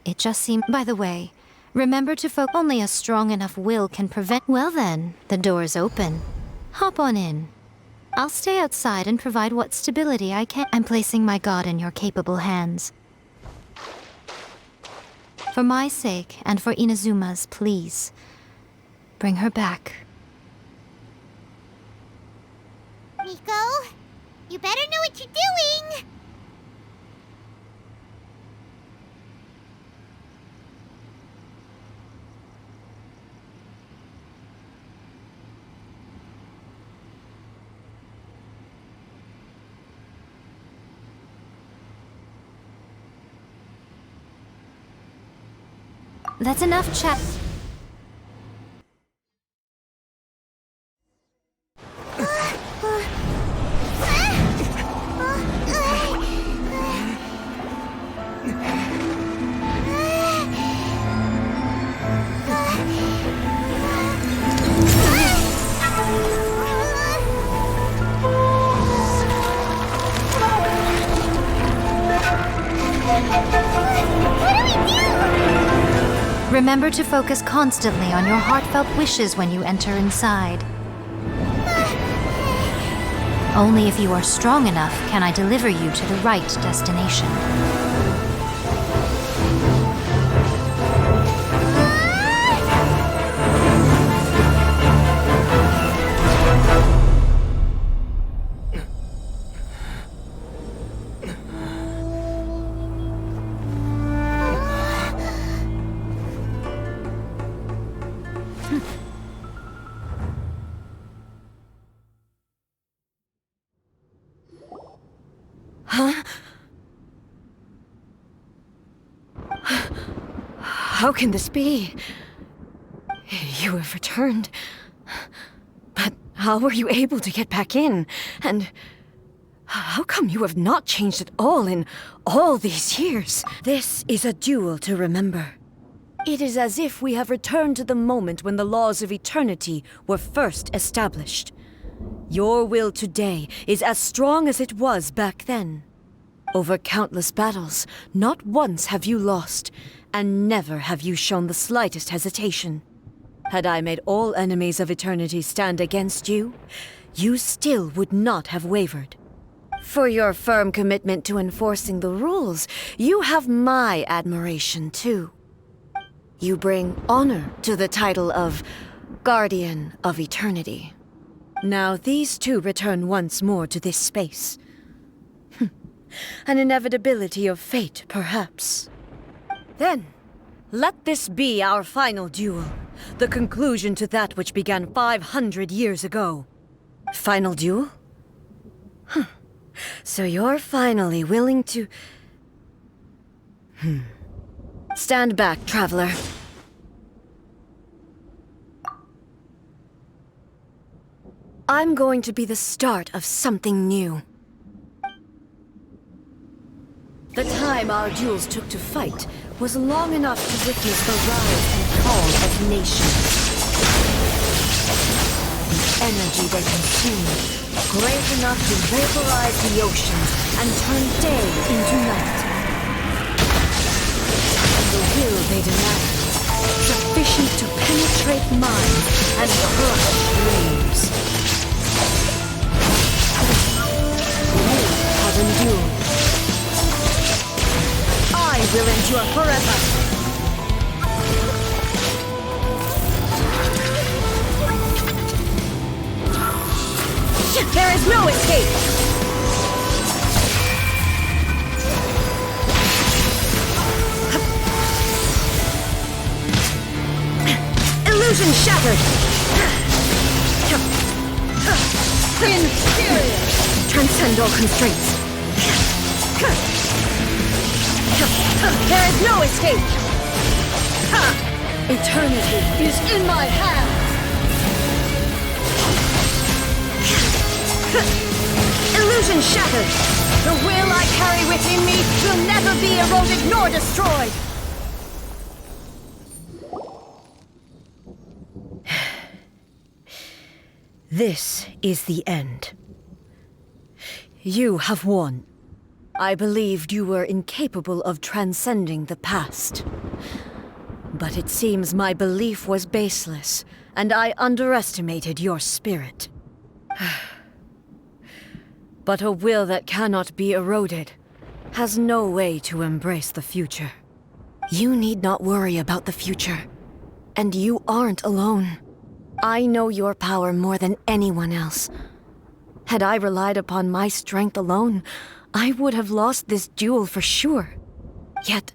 It just seemed... By the way, remember to focus. Only a strong enough will can prevent... Well then, the door's open. Hop on in. I'll stay outside and provide what stability I can. I'm placing my god in your capable hands. For my sake, and for Inazuma's, please. Bring her back. Nico, you better know what you're doing! That's enough chat. Remember to focus constantly on your heartfelt wishes when you enter inside. Only if you are strong enough can I deliver you to the right destination. How can this be? You have returned. But how were you able to get back in? And how come you have not changed at all in all these years? This is a duel to remember. It is as if we have returned to the moment when the laws of eternity were first established. Your will today is as strong as it was back then. Over countless battles, not once have you lost, and never have you shown the slightest hesitation. Had I made all enemies of eternity stand against you, you still would not have wavered. For your firm commitment to enforcing the rules, you have my admiration too. You bring honor to the title of Guardian of Eternity. Now these two return once more to this space. An inevitability of fate, perhaps. Then, let this be our final duel, the conclusion to that which began 500 years ago. Final duel? So you're finally willing to... Stand back, traveler. I'm going to be the start of something new. The time our duels took to fight was long enough to witness the rise and fall of nations. The energy they consumed, great enough to vaporize the oceans and turn day into night. And the will they demand, sufficient to penetrate minds and crush dreams. You have endured. I will endure forever. There is no escape. Illusion shattered. Inferior. Transcend all constraints. There is no escape! Eternity is in my hands! Illusion shattered! The will I carry within me will never be eroded nor destroyed! This is the end. You have won. I believed you were incapable of transcending the past. But it seems my belief was baseless, and I underestimated your spirit. But a will that cannot be eroded has no way to embrace the future. You need not worry about the future, and you aren't alone. I know your power more than anyone else. Had I relied upon my strength alone, I would have lost this duel for sure. Yet,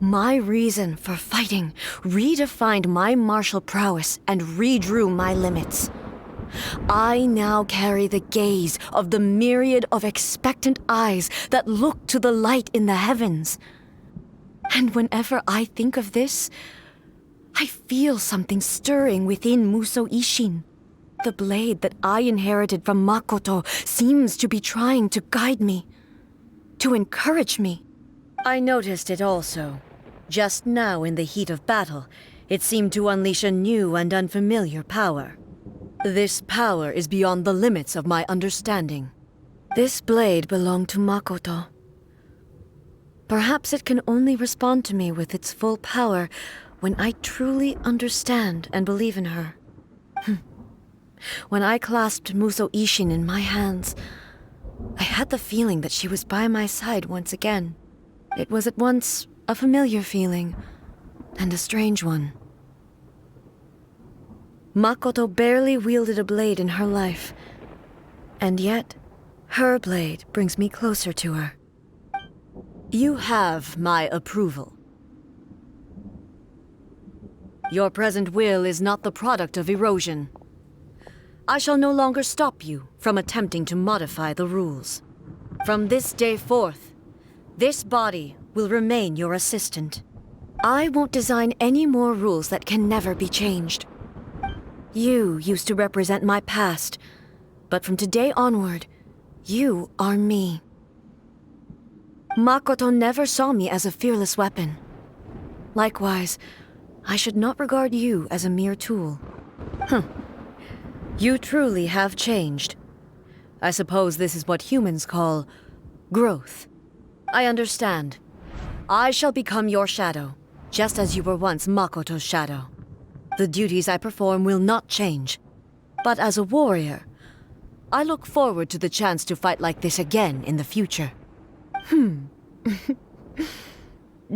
my reason for fighting redefined my martial prowess and redrew my limits. I now carry the gaze of the myriad of expectant eyes that look to the light in the heavens. And whenever I think of this, I feel something stirring within Muso Ishin. The blade that I inherited from Makoto seems to be trying to guide me, to encourage me. I noticed it also. Just now in the heat of battle, it seemed to unleash a new and unfamiliar power. This power is beyond the limits of my understanding. This blade belonged to Makoto. Perhaps it can only respond to me with its full power when I truly understand and believe in her. When I clasped Muso Ishin in my hands, I had the feeling that she was by my side once again. It was at once a familiar feeling and a strange one. Makoto barely wielded a blade in her life, and yet her blade brings me closer to her. You have my approval. Your present will is not the product of erosion. I shall no longer stop you from attempting to modify the rules. From this day forth, this body will remain your assistant. I won't design any more rules that can never be changed. You used to represent my past, but from today onward, you are me. Makoto never saw me as a fearless weapon. Likewise, I should not regard you as a mere tool. You truly have changed. I suppose this is what humans call growth. I understand. I shall become your shadow, just as you were once Makoto's shadow. The duties I perform will not change. But as a warrior, I look forward to the chance to fight like this again in the future.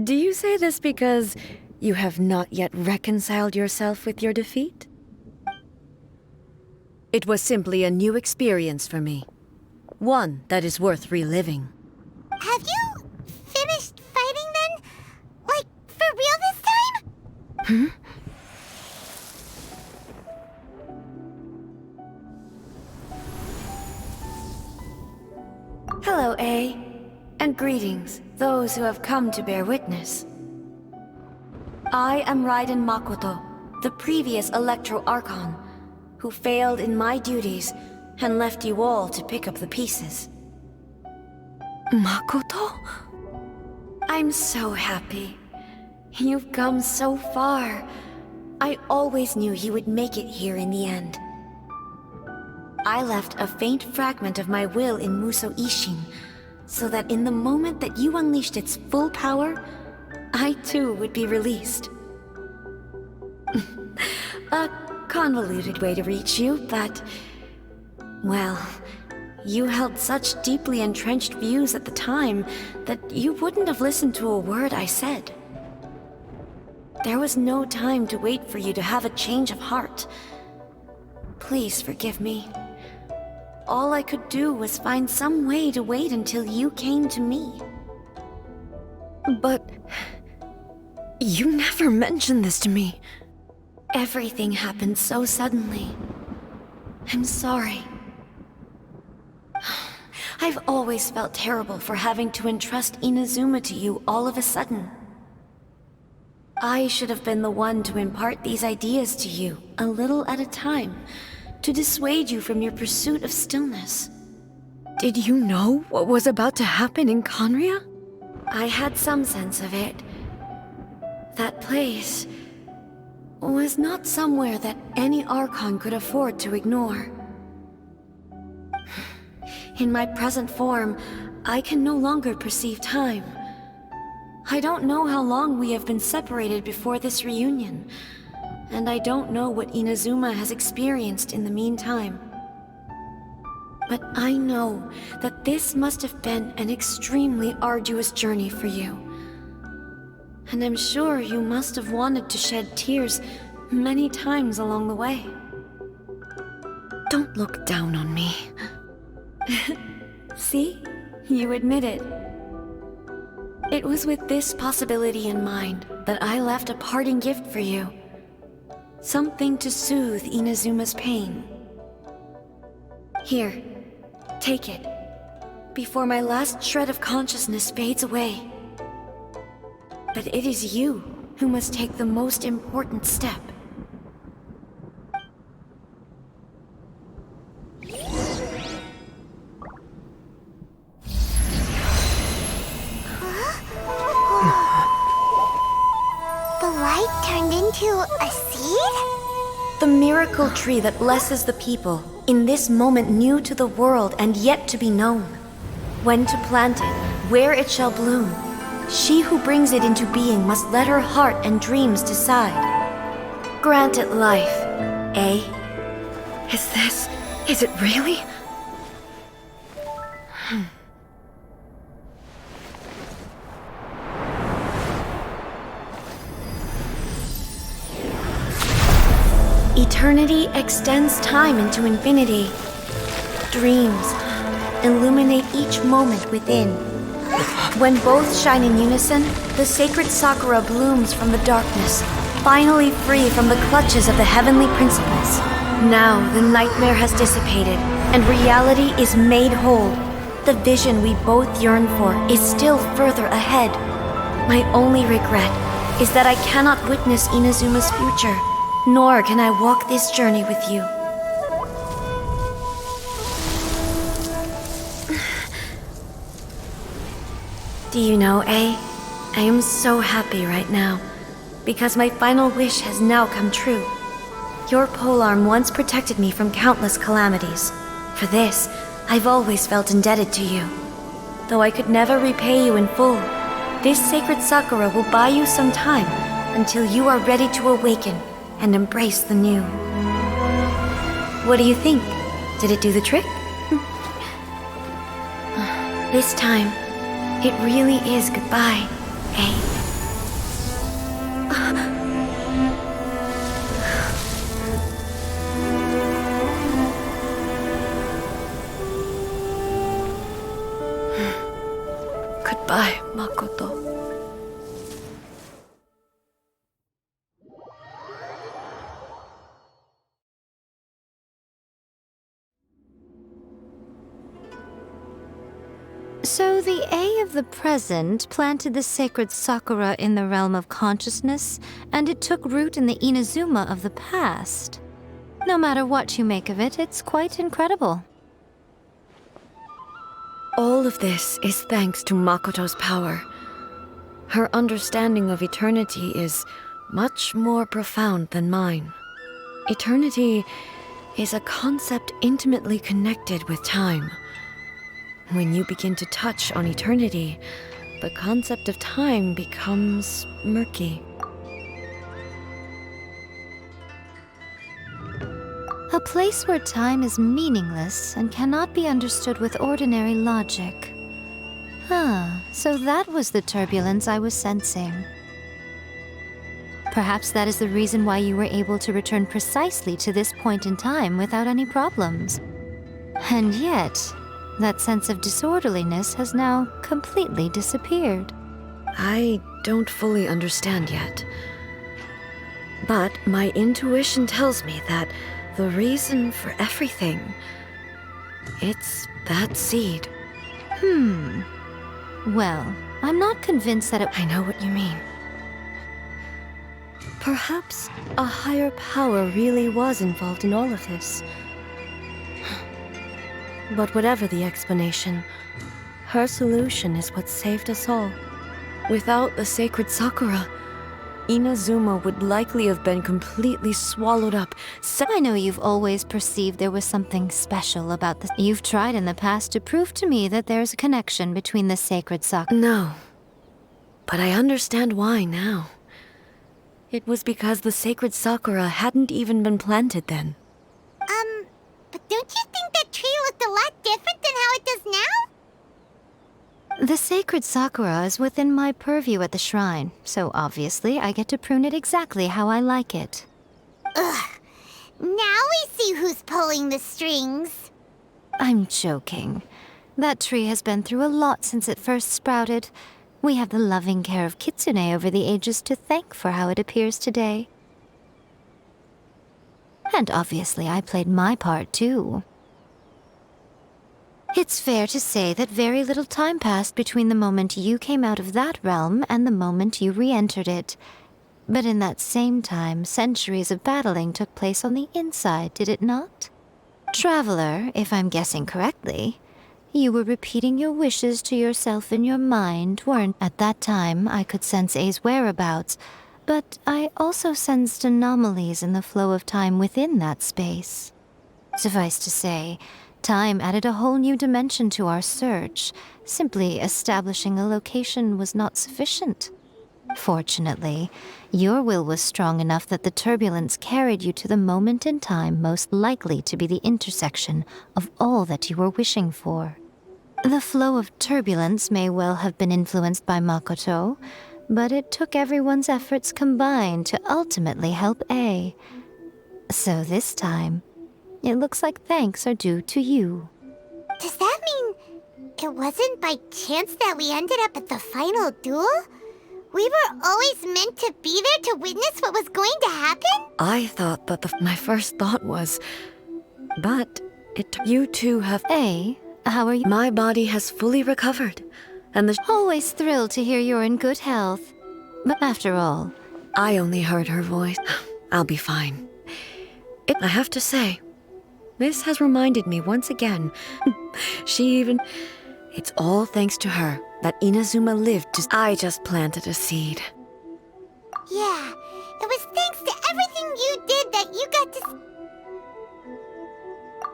Do you say this because you have not yet reconciled yourself with your defeat? It was simply a new experience for me. One that is worth reliving. Have you finished fighting then? Like, for real this time? Hello, A. And greetings, those who have come to bear witness. I am Raiden Makoto, the previous Electro Archon, who failed in my duties and left you all to pick up the pieces. Makoto? I'm so happy. You've come so far. I always knew you would make it here in the end. I left a faint fragment of my will in Muso Ishin, so that in the moment that you unleashed its full power, I too would be released. A convoluted way to reach you, but... well, you held such deeply entrenched views at the time that you wouldn't have listened to a word I said. There was no time to wait for you to have a change of heart. Please forgive me. All I could do was find some way to wait until you came to me. But... you never mentioned this to me. Everything happened so suddenly. I'm sorry. I've always felt terrible for having to entrust Inazuma to you all of a sudden. I should have been the one to impart these ideas to you, a little at a time, to dissuade you from your pursuit of stillness. Did you know what was about to happen in Conria? I had some sense of it. That place was not somewhere that any Archon could afford to ignore. In my present form, I can no longer perceive time. I don't know how long we have been separated before this reunion, and I don't know what Inazuma has experienced in the meantime. But I know that this must have been an extremely arduous journey for you. And I'm sure you must have wanted to shed tears many times along the way. Don't look down on me. See? You admit it. It was with this possibility in mind that I left a parting gift for you. Something to soothe Inazuma's pain. Here, take it, before my last shred of consciousness fades away. But it is you who must take the most important step. The light turned into a seed? The miracle tree that blesses the people, in this moment new to the world and yet to be known. When to plant it, where it shall bloom, She who brings it into being must let her heart and dreams decide. Grant it life, eh? Is it really? Eternity extends time into infinity. Dreams illuminate each moment within. When both shine in unison, the sacred Sakura blooms from the darkness, finally free from the clutches of the heavenly principles. Now the nightmare has dissipated, and reality is made whole. The vision we both yearn for is still further ahead. My only regret is that I cannot witness Inazuma's future, nor can I walk this journey with you. Do you know, I am so happy right now, because my final wish has now come true. Your polearm once protected me from countless calamities. For this, I've always felt indebted to you. Though I could never repay you in full, this sacred Sakura will buy you some time until you are ready to awaken and embrace the new. What do you think? Did it do the trick? This time, it really is goodbye, eh? Goodbye, Makoto. So the A of the present planted the sacred Sakura in the realm of consciousness, and it took root in the Inazuma of the past. No matter what you make of it, it's quite incredible. All of this is thanks to Makoto's power. Her understanding of eternity is much more profound than mine. Eternity is a concept intimately connected with time. When you begin to touch on eternity, the concept of time becomes murky. A place where time is meaningless and cannot be understood with ordinary logic. So that was the turbulence I was sensing. Perhaps that is the reason why you were able to return precisely to this point in time without any problems. And yet, that sense of disorderliness has now completely disappeared. I don't fully understand yet. But my intuition tells me that the reason for everything, it's that seed. Well, I'm not convinced that it... I know what you mean. Perhaps a higher power really was involved in all of this. But whatever the explanation, her solution is what saved us all. Without the sacred Sakura, Inazuma would likely have been completely swallowed up. I know you've always perceived there was something special about this. You've tried in the past to prove to me that there's a connection between the sacred Sakura. No, but I understand why now. It was because the sacred Sakura hadn't even been planted then. But don't you think that tree looked a lot different than how it does now? The sacred Sakura is within my purview at the shrine, so obviously I get to prune it exactly how I like it. Ugh. Now we see who's pulling the strings. I'm joking. That tree has been through a lot since it first sprouted. We have the loving care of Kitsune over the ages to thank for how it appears today. And obviously I played my part too. It's fair to say that very little time passed between the moment you came out of that realm and the moment you re-entered it. But in that same time, centuries of battling took place on the inside, did it not? Traveler, if I'm guessing correctly, you were repeating your wishes to yourself in your mind, weren't? At that time, I could sense A's whereabouts, but I also sensed anomalies in the flow of time within that space. Suffice to say, Time added a whole new dimension to our search. Simply establishing a location was not sufficient. Fortunately, your will was strong enough that the turbulence carried you to the moment in time most likely to be the intersection of all that you were wishing for. The flow of turbulence may well have been influenced by Makoto, but it took everyone's efforts combined to ultimately help A. So this time, it looks like thanks are due to you. Does that mean it wasn't by chance that we ended up at the final duel? We were always meant to be there to witness what was going to happen? I thought that my first thought was, but you two have. A, how are you? My body has fully recovered, and Always thrilled to hear you're in good health. But after all, I only heard her voice. I'll be fine. I have to say, this has reminded me once again. It's all thanks to her that Inazuma lived to. I just planted a seed. Yeah, it was thanks to everything you did that you got to.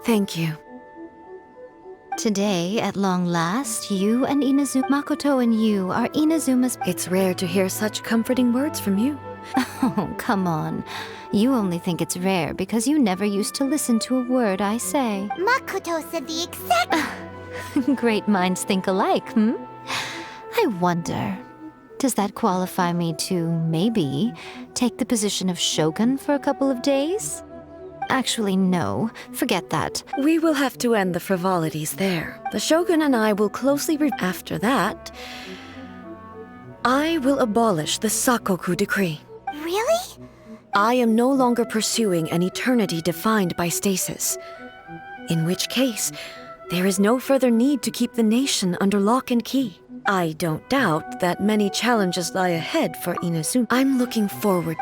Thank you. today, at long last, you and Makoto and you are Inazuma's. It's rare to hear such comforting words from you. Oh, come on. You only think it's rare because you never used to listen to a word I say. Makoto said the exact. Great minds think alike, hmm? I wonder, does that qualify me to, maybe, take the position of Shogun for a couple of days? Actually, no. Forget that. We will have to end the frivolities there. The Shogun and I will closely after that, I will abolish the Sakoku decree. Really? I am no longer pursuing an eternity defined by stasis. In which case, there is no further need to keep the nation under lock and key. I don't doubt that many challenges lie ahead for Inazuma. I'm looking forward.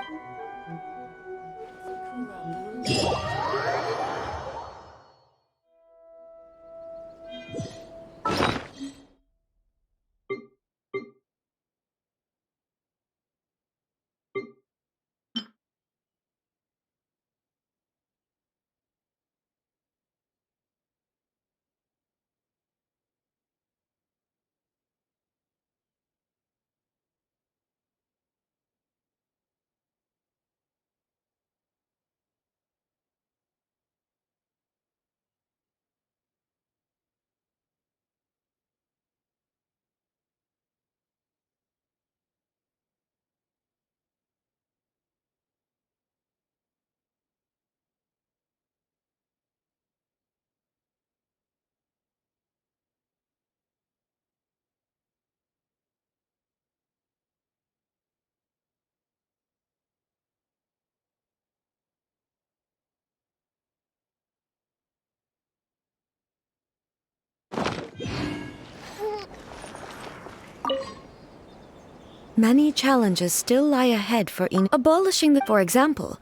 Many challenges still lie ahead for abolishing the. For example,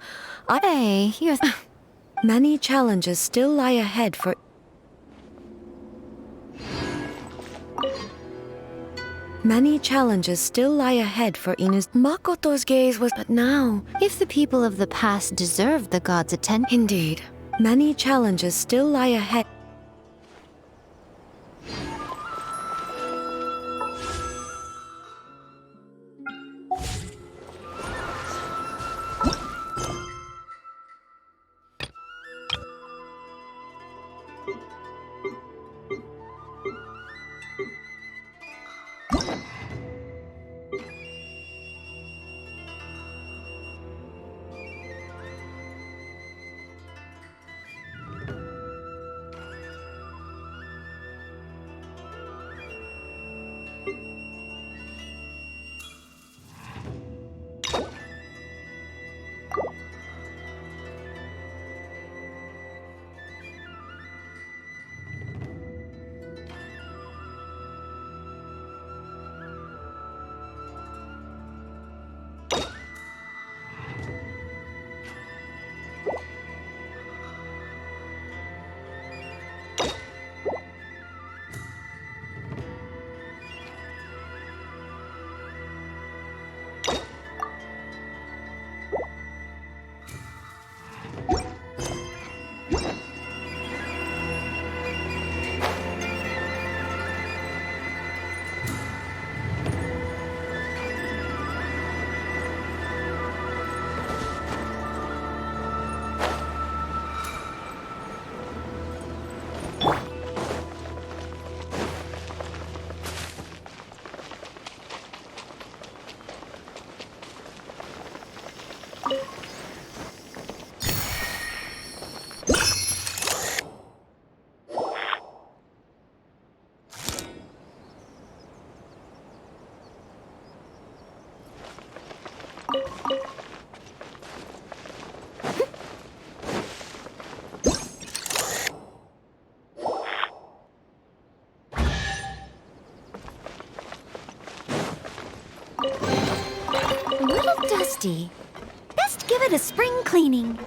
Hey, you're. Many challenges still lie ahead for. Many challenges still lie ahead for Inaz. Makoto's gaze was. But now. If the people of the past deserve the gods' attention. Indeed. Many challenges still lie ahead. A little dusty. Best give it a spring cleaning.